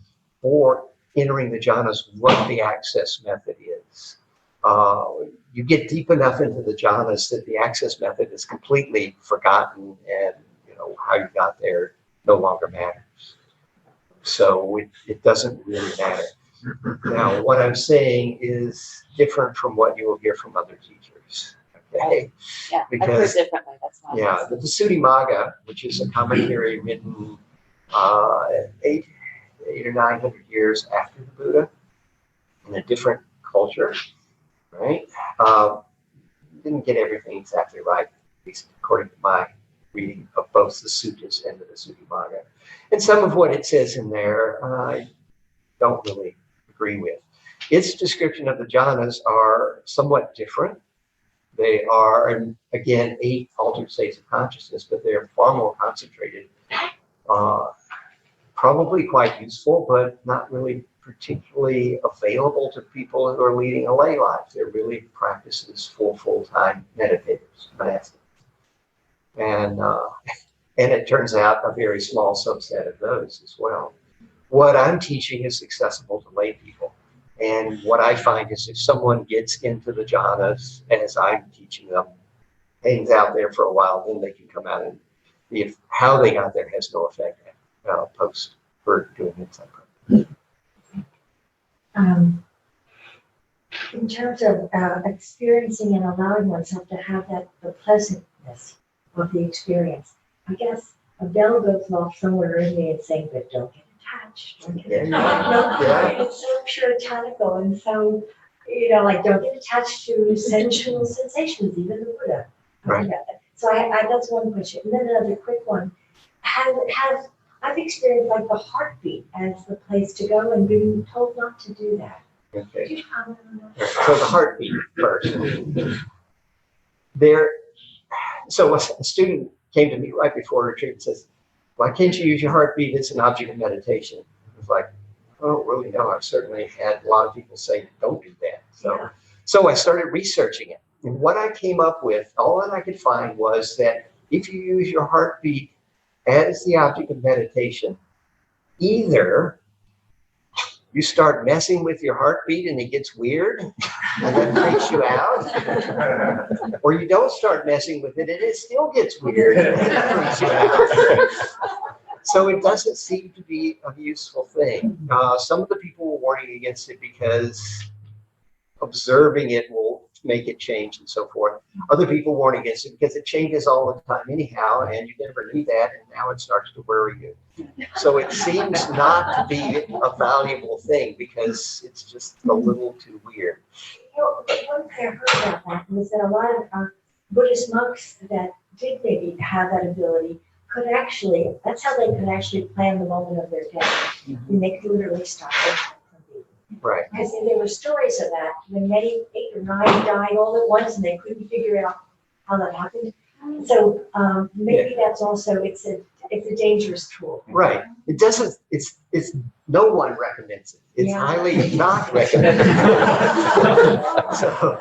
for entering the jhanas what the access method is. You get deep enough into the jhanas that the access method is completely forgotten, and how you got there no longer matters. So it doesn't really matter. Now, what I'm saying is different from what you will hear from other teachers. Okay? Yeah, because, I've heard differently. That's not yeah, the Visuddhimagga, which is a commentary written 800 or 900 years after the Buddha in a different culture, right? Didn't get everything exactly right, at least according to my reading of both the suttas and the Visuddhimagga. And some of what it says in there, I don't really agree with. Its description of the jhanas are somewhat different. They are, again, 8 altered states of consciousness, but they're far more concentrated. Probably quite useful, but not really particularly available to people who are leading a lay life. They're really practices for full-time meditators, monastics. And it turns out a very small subset of those as well. What I'm teaching is accessible to lay people. And what I find is if someone gets into the jhanas as I'm teaching them, hangs out there for a while, then they can come out, and if how they got there has no effect post for doing insight practice. In terms of experiencing and allowing oneself to have the pleasantness of the experience, I guess a bell goes off somewhere in me and saying, but don't get attached. Don't get attached. It's so puritanical and so, don't get attached to sensual sensations, even the Buddha. Right. So I that's one question. And then another quick one. I've experienced the heartbeat as the place to go and being told not to do that. Okay. Could you comment on that? So the heartbeat first. So a student came to me right before retreat and says, why can't you use your heartbeat as an object of meditation? I was like, I don't really know. I've certainly had a lot of people say, don't do that. So I started researching it. And what I came up with, all that I could find was that if you use your heartbeat as the object of meditation, either you start messing with your heartbeat and it gets weird and then freaks you out, or you don't start messing with it and it still gets weird and then freaks you out. So it doesn't seem to be a useful thing. Some of the people were warning against it because observing it will make it change and so forth. Other people warn against it because it changes all the time anyhow, and you never knew that, and now it starts to worry you. So it seems not to be a valuable thing because it's just a little too weird. One thing I heard about that was that a lot of Buddhist monks that did maybe have that ability could actually, that's how they could actually plan the moment of their death. And they could literally stop their heart from beating. Right. Because there were stories of that, when many 8 or 9 died all at once and they couldn't figure out how that happened. So maybe that's also, it's a dangerous tool. Right. It doesn't, it's, no one recommends it. It's Yeah. highly not recommended. So,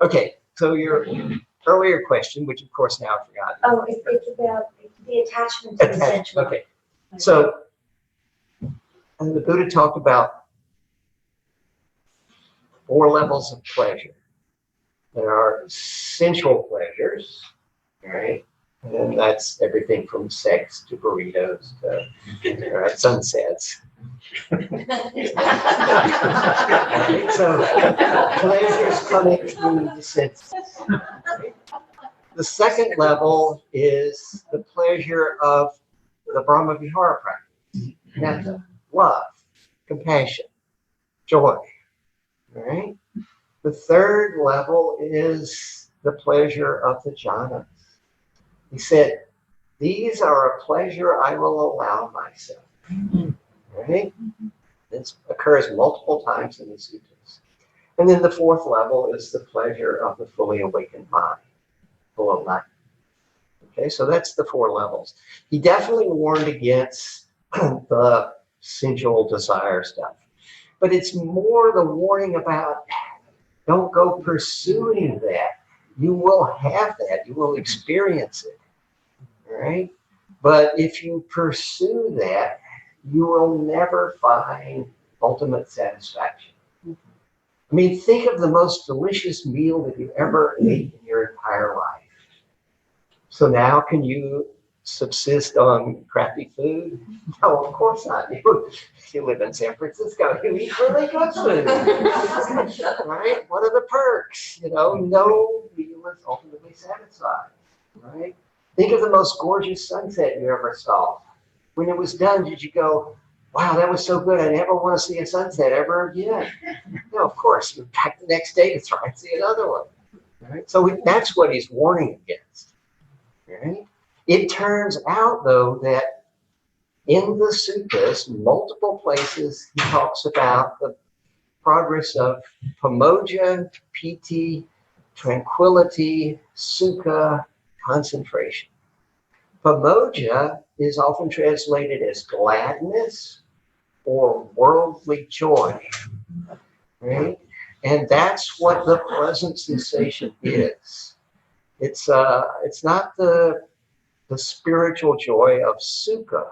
okay, so your earlier question, which of course now I've forgotten. Oh, it's about the attachment to the sensual. Okay, so the Buddha talked about 4 levels of pleasure. There are sensual pleasures, right? And that's everything from sex to burritos to sunsets. Right? So pleasures coming through the senses. Right? The second level is the pleasure of the Brahma Vihara practice, metta, love, compassion, joy. Right? The third level is the pleasure of the jhanas. He said, these are a pleasure I will allow myself. Right? This occurs multiple times in the sutras. And then the fourth level is the pleasure of the fully awakened mind, full of light. Okay, so that's the 4 levels. He definitely warned against the sensual desire stuff. But it's more the warning about don't go pursuing that. You will have that. You will experience it. Right? But if you pursue that, you will never find ultimate satisfaction. I mean, think of the most delicious meal that you ever ate in your entire life. So now can you subsist on crappy food? No, of course not. You live in San Francisco, you eat really good food. Right? What are the perks? You know, no meal is ultimately satisfied. Right? Think of the most gorgeous sunset you ever saw. When it was done, did you go, wow, that was so good, I never want to see a sunset ever again? No, of course, you're back the next day to try and see another one. Right? So that's what he's warning against. Right? It turns out, though, that in the sutras, multiple places, he talks about the progress of pamoja, piti, tranquility, sukha, concentration. Pamoja is often translated as gladness or worldly joy, right? And that's what the pleasant sensation is. It's not the spiritual joy of sukha,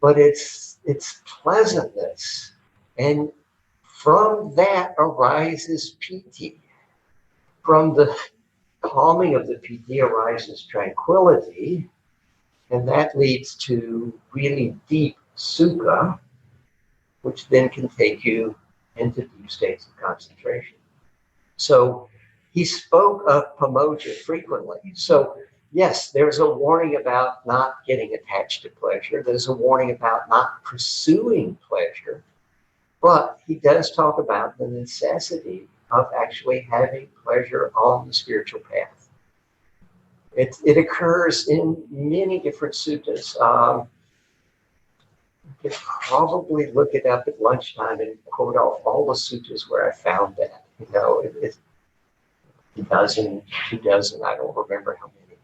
but it's pleasantness. And from that arises piti. From the calming of the piti arises tranquility, and that leads to really deep sukha, which then can take you into deep states of concentration. So he spoke of pamoja frequently. So yes, there's a warning about not getting attached to pleasure. There's a warning about not pursuing pleasure. But he does talk about the necessity of actually having pleasure on the spiritual path. It occurs in many different suttas. You could probably look it up at lunchtime and quote off all the suttas where I found that. You know, it's a dozen, 2 dozen, I don't remember how many.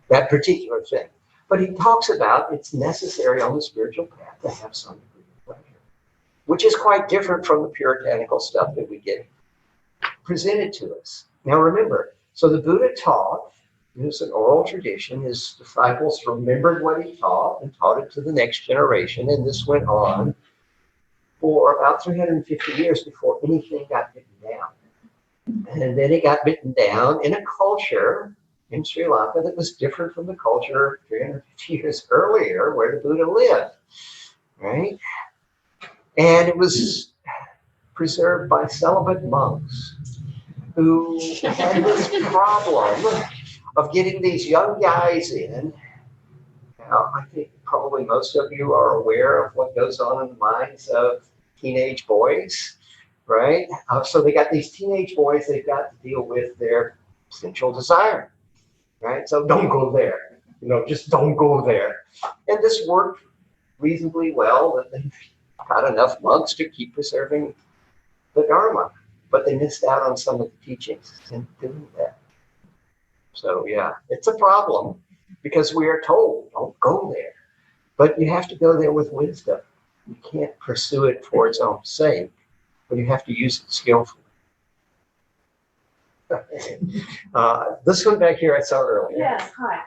That particular thing. But he talks about it's necessary on the spiritual path to have some degree of pleasure, which is quite different from the puritanical stuff that we get presented to us. Now remember, so the Buddha taught, it was an oral tradition, his disciples remembered what he taught and taught it to the next generation, and this went on for about 350 years before anything got written down. And then it got written down in a culture in Sri Lanka that was different from the culture 350 years earlier where the Buddha lived, right? And it was preserved by celibate monks who had this problem of getting these young guys in. Now, I think probably most of you are aware of what goes on in the minds of teenage boys, right? So they got these teenage boys, they've got to deal with their sensual desire, right? So don't go there. just don't go there. And this worked reasonably well, that they got enough monks to keep preserving the Dharma, but they missed out on some of the teachings in doing that. So yeah, it's a problem because we are told, don't go there. But you have to go there with wisdom. You can't pursue it for its own sake, but you have to use it skillfully. This one back here I saw earlier. Yes, hi.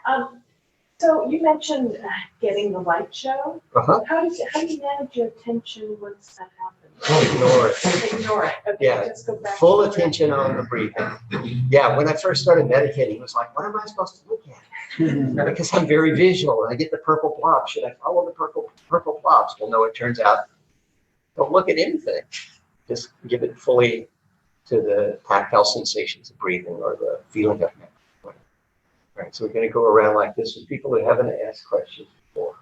So you mentioned getting the light show. Uh-huh. How do you manage your attention once that happens? Ignore it. Ignore it. Okay, Yeah, just go back. full to attention on the breathing. Yeah, when I first started meditating, it was like, what am I supposed to look at? Because I'm very visual and I get the purple blobs. Should I follow the purple blobs? Well, no, it turns out, don't look at anything. Just give it fully to the tactile sensations of breathing or the feeling of it. Right, so we're going to go around like this with people who haven't asked questions before.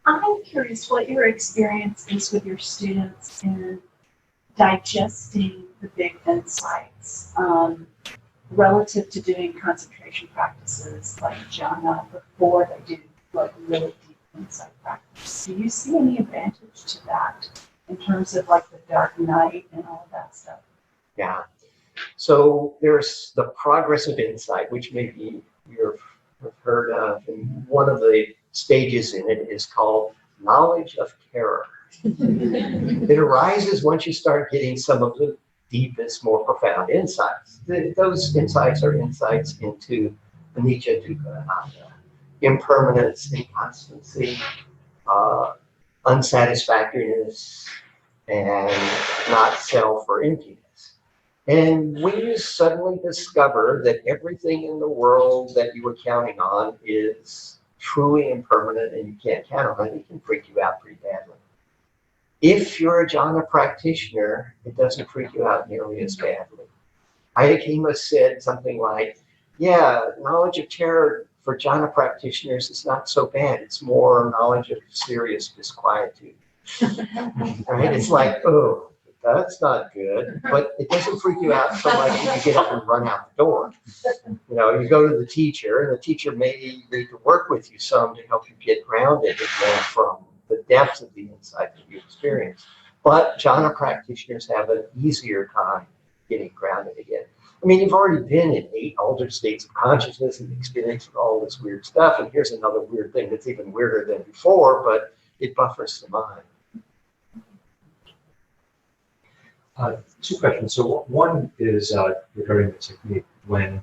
I'm curious what your experience is with your students in digesting the big insights relative to doing concentration practices like jhana before they do like really deep insight practice. Do you see any advantage to that in terms of like the dark night and all of that stuff? Yeah. So there's the progress of insight, which maybe you've heard of, and one of the stages in it is called knowledge of terror. It arises once you start getting some of the deepest, more profound insights. Those insights are insights into anicca, dukkha, anatta, impermanence, inconstancy, unsatisfactoriness, and not self or emptiness. And when you suddenly discover that everything in the world that you were counting on is truly impermanent and you can't count on it, it can freak you out pretty badly. If you're a jhana practitioner, it doesn't freak you out nearly as badly. Ayakema said something like, yeah, knowledge of terror for jhana practitioners is not so bad. It's more knowledge of serious disquietude. Right? It's like, oh, that's not good, but it doesn't freak you out so much that you get up and run out the door. You go to the teacher, and the teacher may need to work with you some to help you get grounded again from the depths of the insight that you experience. But jhana practitioners have an easier time getting grounded again. I mean, you've already been in 8 altered states of consciousness and experienced all this weird stuff, and here's another weird thing that's even weirder than before, but it buffers the mind. 2 questions. So one is regarding the technique. When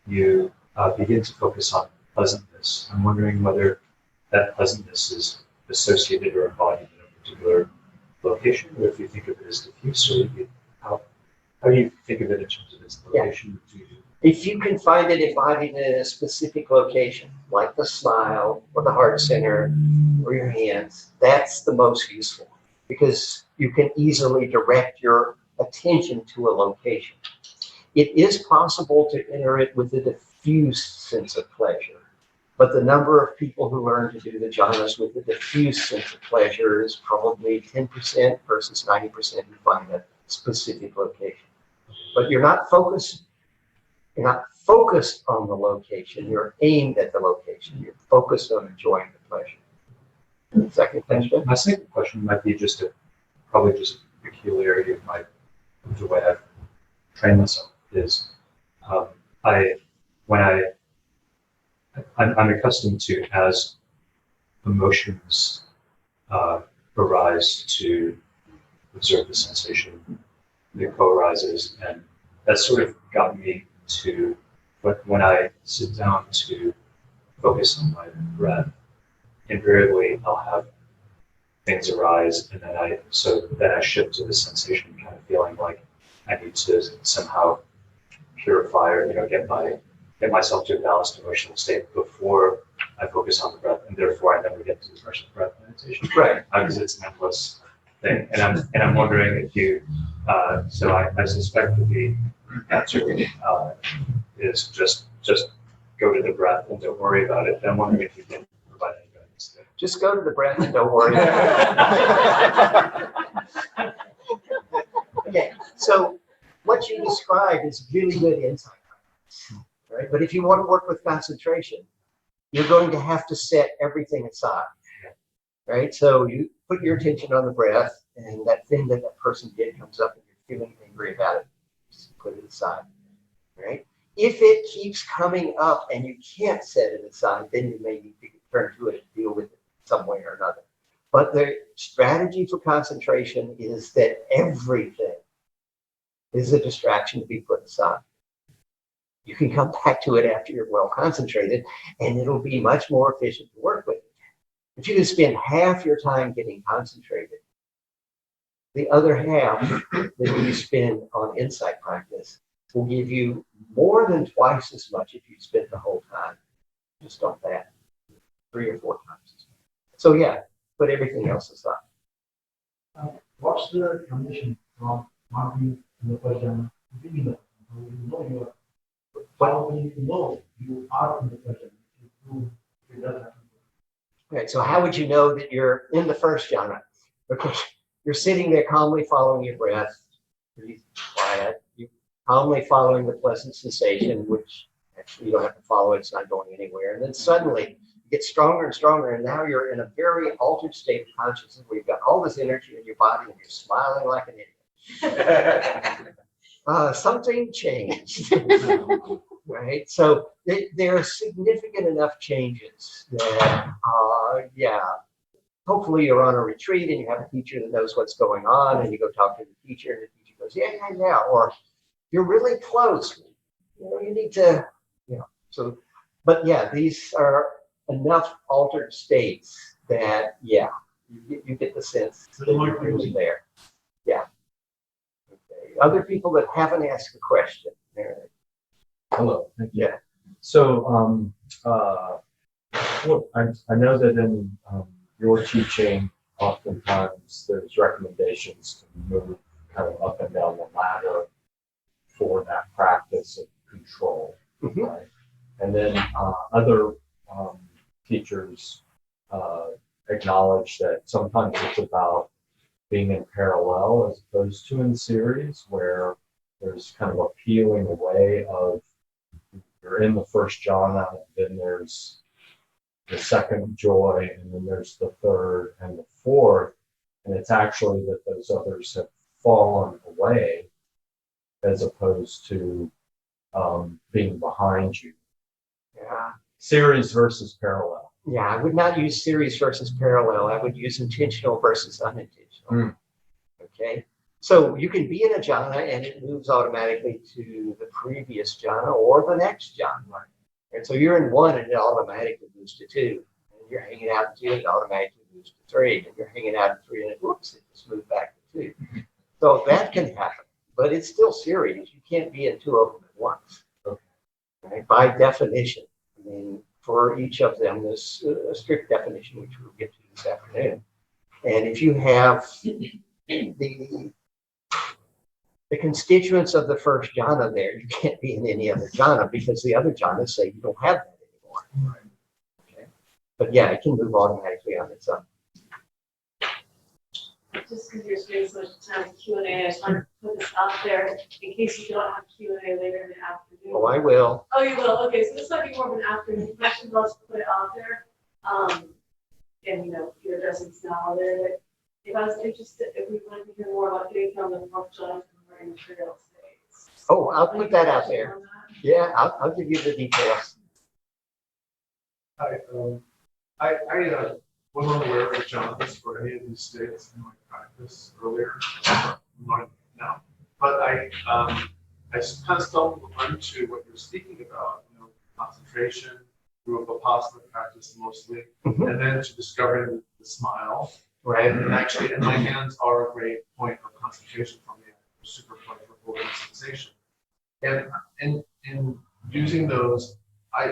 you begin to focus on pleasantness, I'm wondering whether that pleasantness is associated or embodied in a particular location, or if you think of it as diffuse, or how do you think of it in terms of its location? Yeah. If you can find it embodied in a specific location, like the smile or the heart center or your hands, that's the most useful, because you can easily direct your attention to a location. It is possible to enter it with a diffuse sense of pleasure, but the number of people who learn to do the jhanas with a diffuse sense of pleasure is probably 10% versus 90% who find a specific location. But you're not focused on the location, you're aimed at the location, you're focused on enjoying the pleasure. Second question? My second question might be probably just a peculiarity of the way I've trained myself is I'm accustomed to, as emotions arise, to observe the sensation that co-arises, and that sort of got me to, when I sit down to focus on my breath, invariably I'll have things arise, and then I shift to the sensation, kind of feeling like I need to somehow purify or get myself to a balanced emotional state before I focus on the breath, and therefore I never get to the breath meditation. Right. Because it's an endless thing, and I'm wondering if you. So I suspect that the answer is just go to the breath and don't worry about it. And I'm wondering if you can provide any guidance there. Just go to the breath and don't worry. Okay, so what you described is really good insight, right? But if you want to work with concentration, you're going to have to set everything aside, right? So you put your attention on the breath, and that thing that that person did comes up and you're feeling angry about it, just put it aside, right? If it keeps coming up and you can't set it aside, then you may need to turn to it and deal with it some way or another. But the strategy for concentration is that everything is a distraction to be put aside. You can come back to it after you're well concentrated, and it'll be much more efficient to work with. If you can spend half your time getting concentrated, the other half that you spend on insight practice will give you more than twice as much if you spend the whole time just on that, 3 or 4 times. So yeah, put everything else aside. What's the transition from marking in the first jhana to being the you are, how will you know you are in the first jhana? It doesn't happen. Right, so how would you know that you're in the first jhana? Okay, you're sitting there calmly following your breath, pretty quiet. You're calmly following the pleasant sensation, which actually you don't have to follow it, it's not going anywhere. And then suddenly it gets stronger and stronger, and now you're in a very altered state of consciousness where you've got all this energy in your body and you're smiling like an idiot. Something changed, right? So there are significant enough changes that, yeah, hopefully you're on a retreat and you have a teacher that knows what's going on, and you go talk to the teacher, and the teacher goes, yeah, or you're really close. You need to, so, but yeah, these are enough altered states that, yeah, you get the sense that you're really there. Yeah. Okay. Other people that haven't asked a question. Hello, thank you. Yeah. So, I know that in your teaching, oftentimes there's recommendations to move kind of up and down the ladder for that practice of control, right? And then other teachers acknowledge that sometimes it's about being in parallel as opposed to in series, where there's kind of a peeling away of you're in the first jhana, then there's the second joy, and then there's the third and the fourth, and it's actually that those others have fallen away as opposed to being behind you. Yeah. Series versus parallel. Yeah, I would not use series versus parallel. I would use intentional versus unintentional. Okay. So you can be in a jhana and it moves automatically to the previous jhana or the next jhana. And so you're in 1 and it automatically moves to 2. And you're hanging out in 2 and it automatically moves to 3. And you're hanging out in 3 and it just moved back to 2. So that can happen, but it's still series. You can't be in 2 of them at once. Okay. Right? By definition. I mean, for each of them, there's a strict definition, which we'll get to this afternoon. And if you have the constituents of the first jhana there, you can't be in any other jhana because the other jhanas say you don't have that anymore. Right. Okay. But yeah, it can move automatically on its own. Just because you're spending so much time in Q&A, I just want to put this out there in case you don't have Q&A later in the afternoon. Oh, I will. Oh, you will? Okay, so this might be more of an afternoon question, but I'll just put it out there. And, your addressing's now there. But if I was interested, if we wanted to hear more about getting from the fourth jhana to the learning material states. Oh, I'll put that out there. Yeah, I'll give you the details. I wasn't aware of the jhanas for any of these states in my practice earlier. I'm learning now, but I kind of stumbled onto what you're speaking about. Concentration, through Vipassana practice mostly, and then to discovering the smile. Right, and actually, and my hands are a great point of concentration for me. A super point for holding sensation. And in using those, I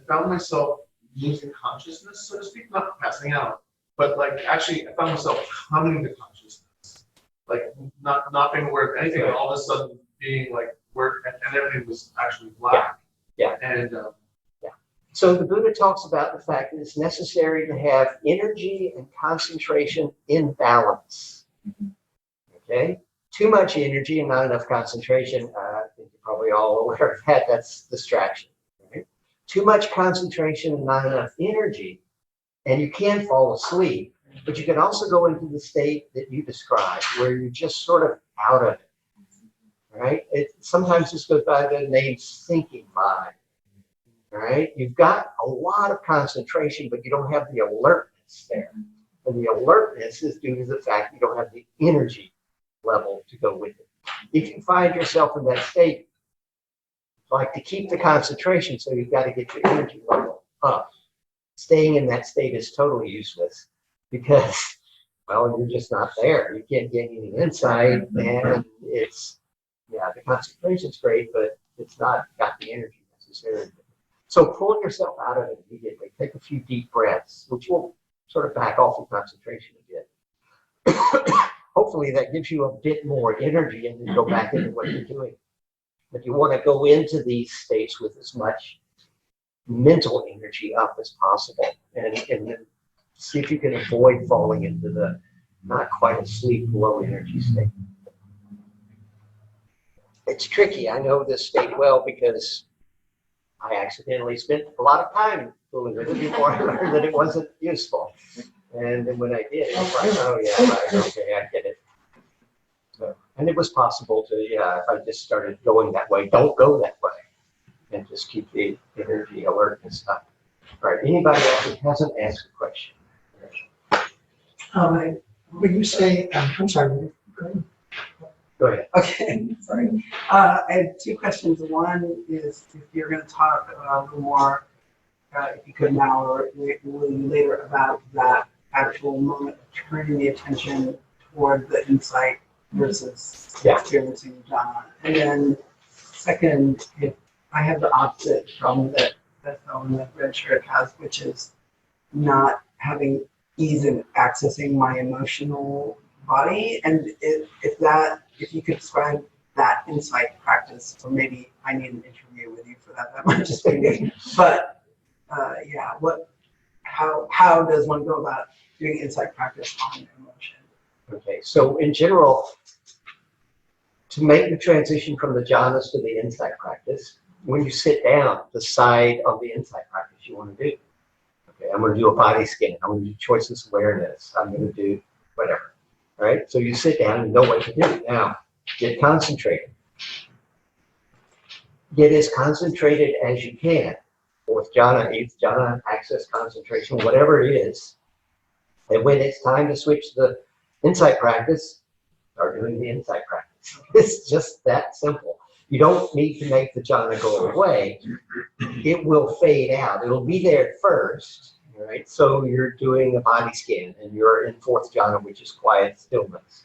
found myself losing consciousness, so to speak, not passing out, but actually I found myself coming to consciousness, not being aware of anything, and all of a sudden being where, and everything was actually black. Yeah. And so the Buddha talks about the fact that it's necessary to have energy and concentration in balance. Okay? Too much energy and not enough concentration, I think you're probably all aware of that, that's distraction. Right? too much concentration and not enough energy, and you can fall asleep, but you can also go into the state that you described where you're just sort of out of it, right? Sometimes this goes by the name sinking mind, right? You've got a lot of concentration, but you don't have the alertness there. And the alertness is due to the fact you don't have the energy level to go with it. If you find yourself in that state, like to keep the concentration, so you've got to get your energy level up. Staying in that state is totally useless because, well, you're just not there. You can't get any insight, and it's, yeah, the concentration's great, but it's not got the energy necessary. So pull yourself out of it immediately. Take a few deep breaths, which will sort of back off the concentration a bit. Hopefully that gives you a bit more energy and then go back into what you're doing. But you want to go into these states with as much mental energy up as possible, and then see if you can avoid falling into the not quite asleep, low energy state. It's tricky. I know this state well because I accidentally spent a lot of time fooling with it before I learned that it wasn't useful. And then when I did, it was like, oh yeah, right, okay, I get it. So, and it was possible to, yeah, if I just started going that way, don't go that way, and just keep the energy alert and stuff. All right, anybody else who hasn't asked a question? When you say, I'm sorry, go ahead. Go ahead. Okay, sorry. I had two questions. One is if you're going to talk a little more, if you could now or later, about that actual moment of turning the attention toward the insight versus experiencing jhana. And then second, if I have the opposite problem that fellow in the red shirt has, which is not having ease in accessing my emotional body. And if you could describe that insight practice, or maybe I need an interview with you for that. That might just be me. But yeah, how does one go about doing insight practice on emotion? Okay, so in general, to make the transition from the jhanas to the insight practice, when you sit down, decide on the insight practice you want to do. Okay, I'm going to do a body scan. I'm going to do choiceless awareness. I'm going to do whatever. All right, so you sit down and know what to do. Now, get concentrated. Get as concentrated as you can. Fourth jhana, eighth jhana, access concentration, whatever it is. And when it's time to switch to the insight practice, start doing the insight practice. It's just that simple. You don't need to make the jhana go away. It will fade out. It'll be there at first, right? So you're doing a body scan and you're in fourth jhana, which is quiet stillness.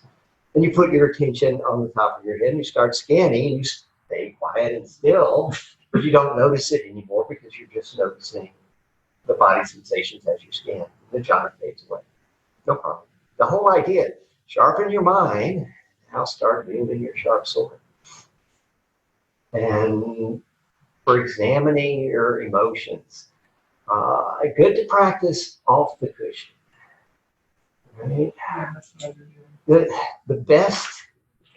And you put your attention on the top of your head and you start scanning and you stay quiet and still, but you don't notice it anymore because you're just noticing the body sensations as you scan. The jhana fades away. No problem. The whole idea, sharpen your mind, now start wielding your sharp sword. And for examining your emotions, good to practice off the cushion. Right? The best,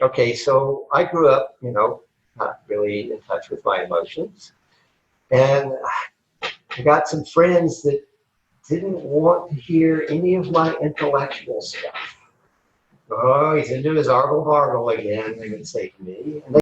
okay, so I grew up, not really in touch with my emotions. And I got some friends that didn't want to hear any of my intellectual stuff. Oh, he's into his argle bargle again, they would say to me. And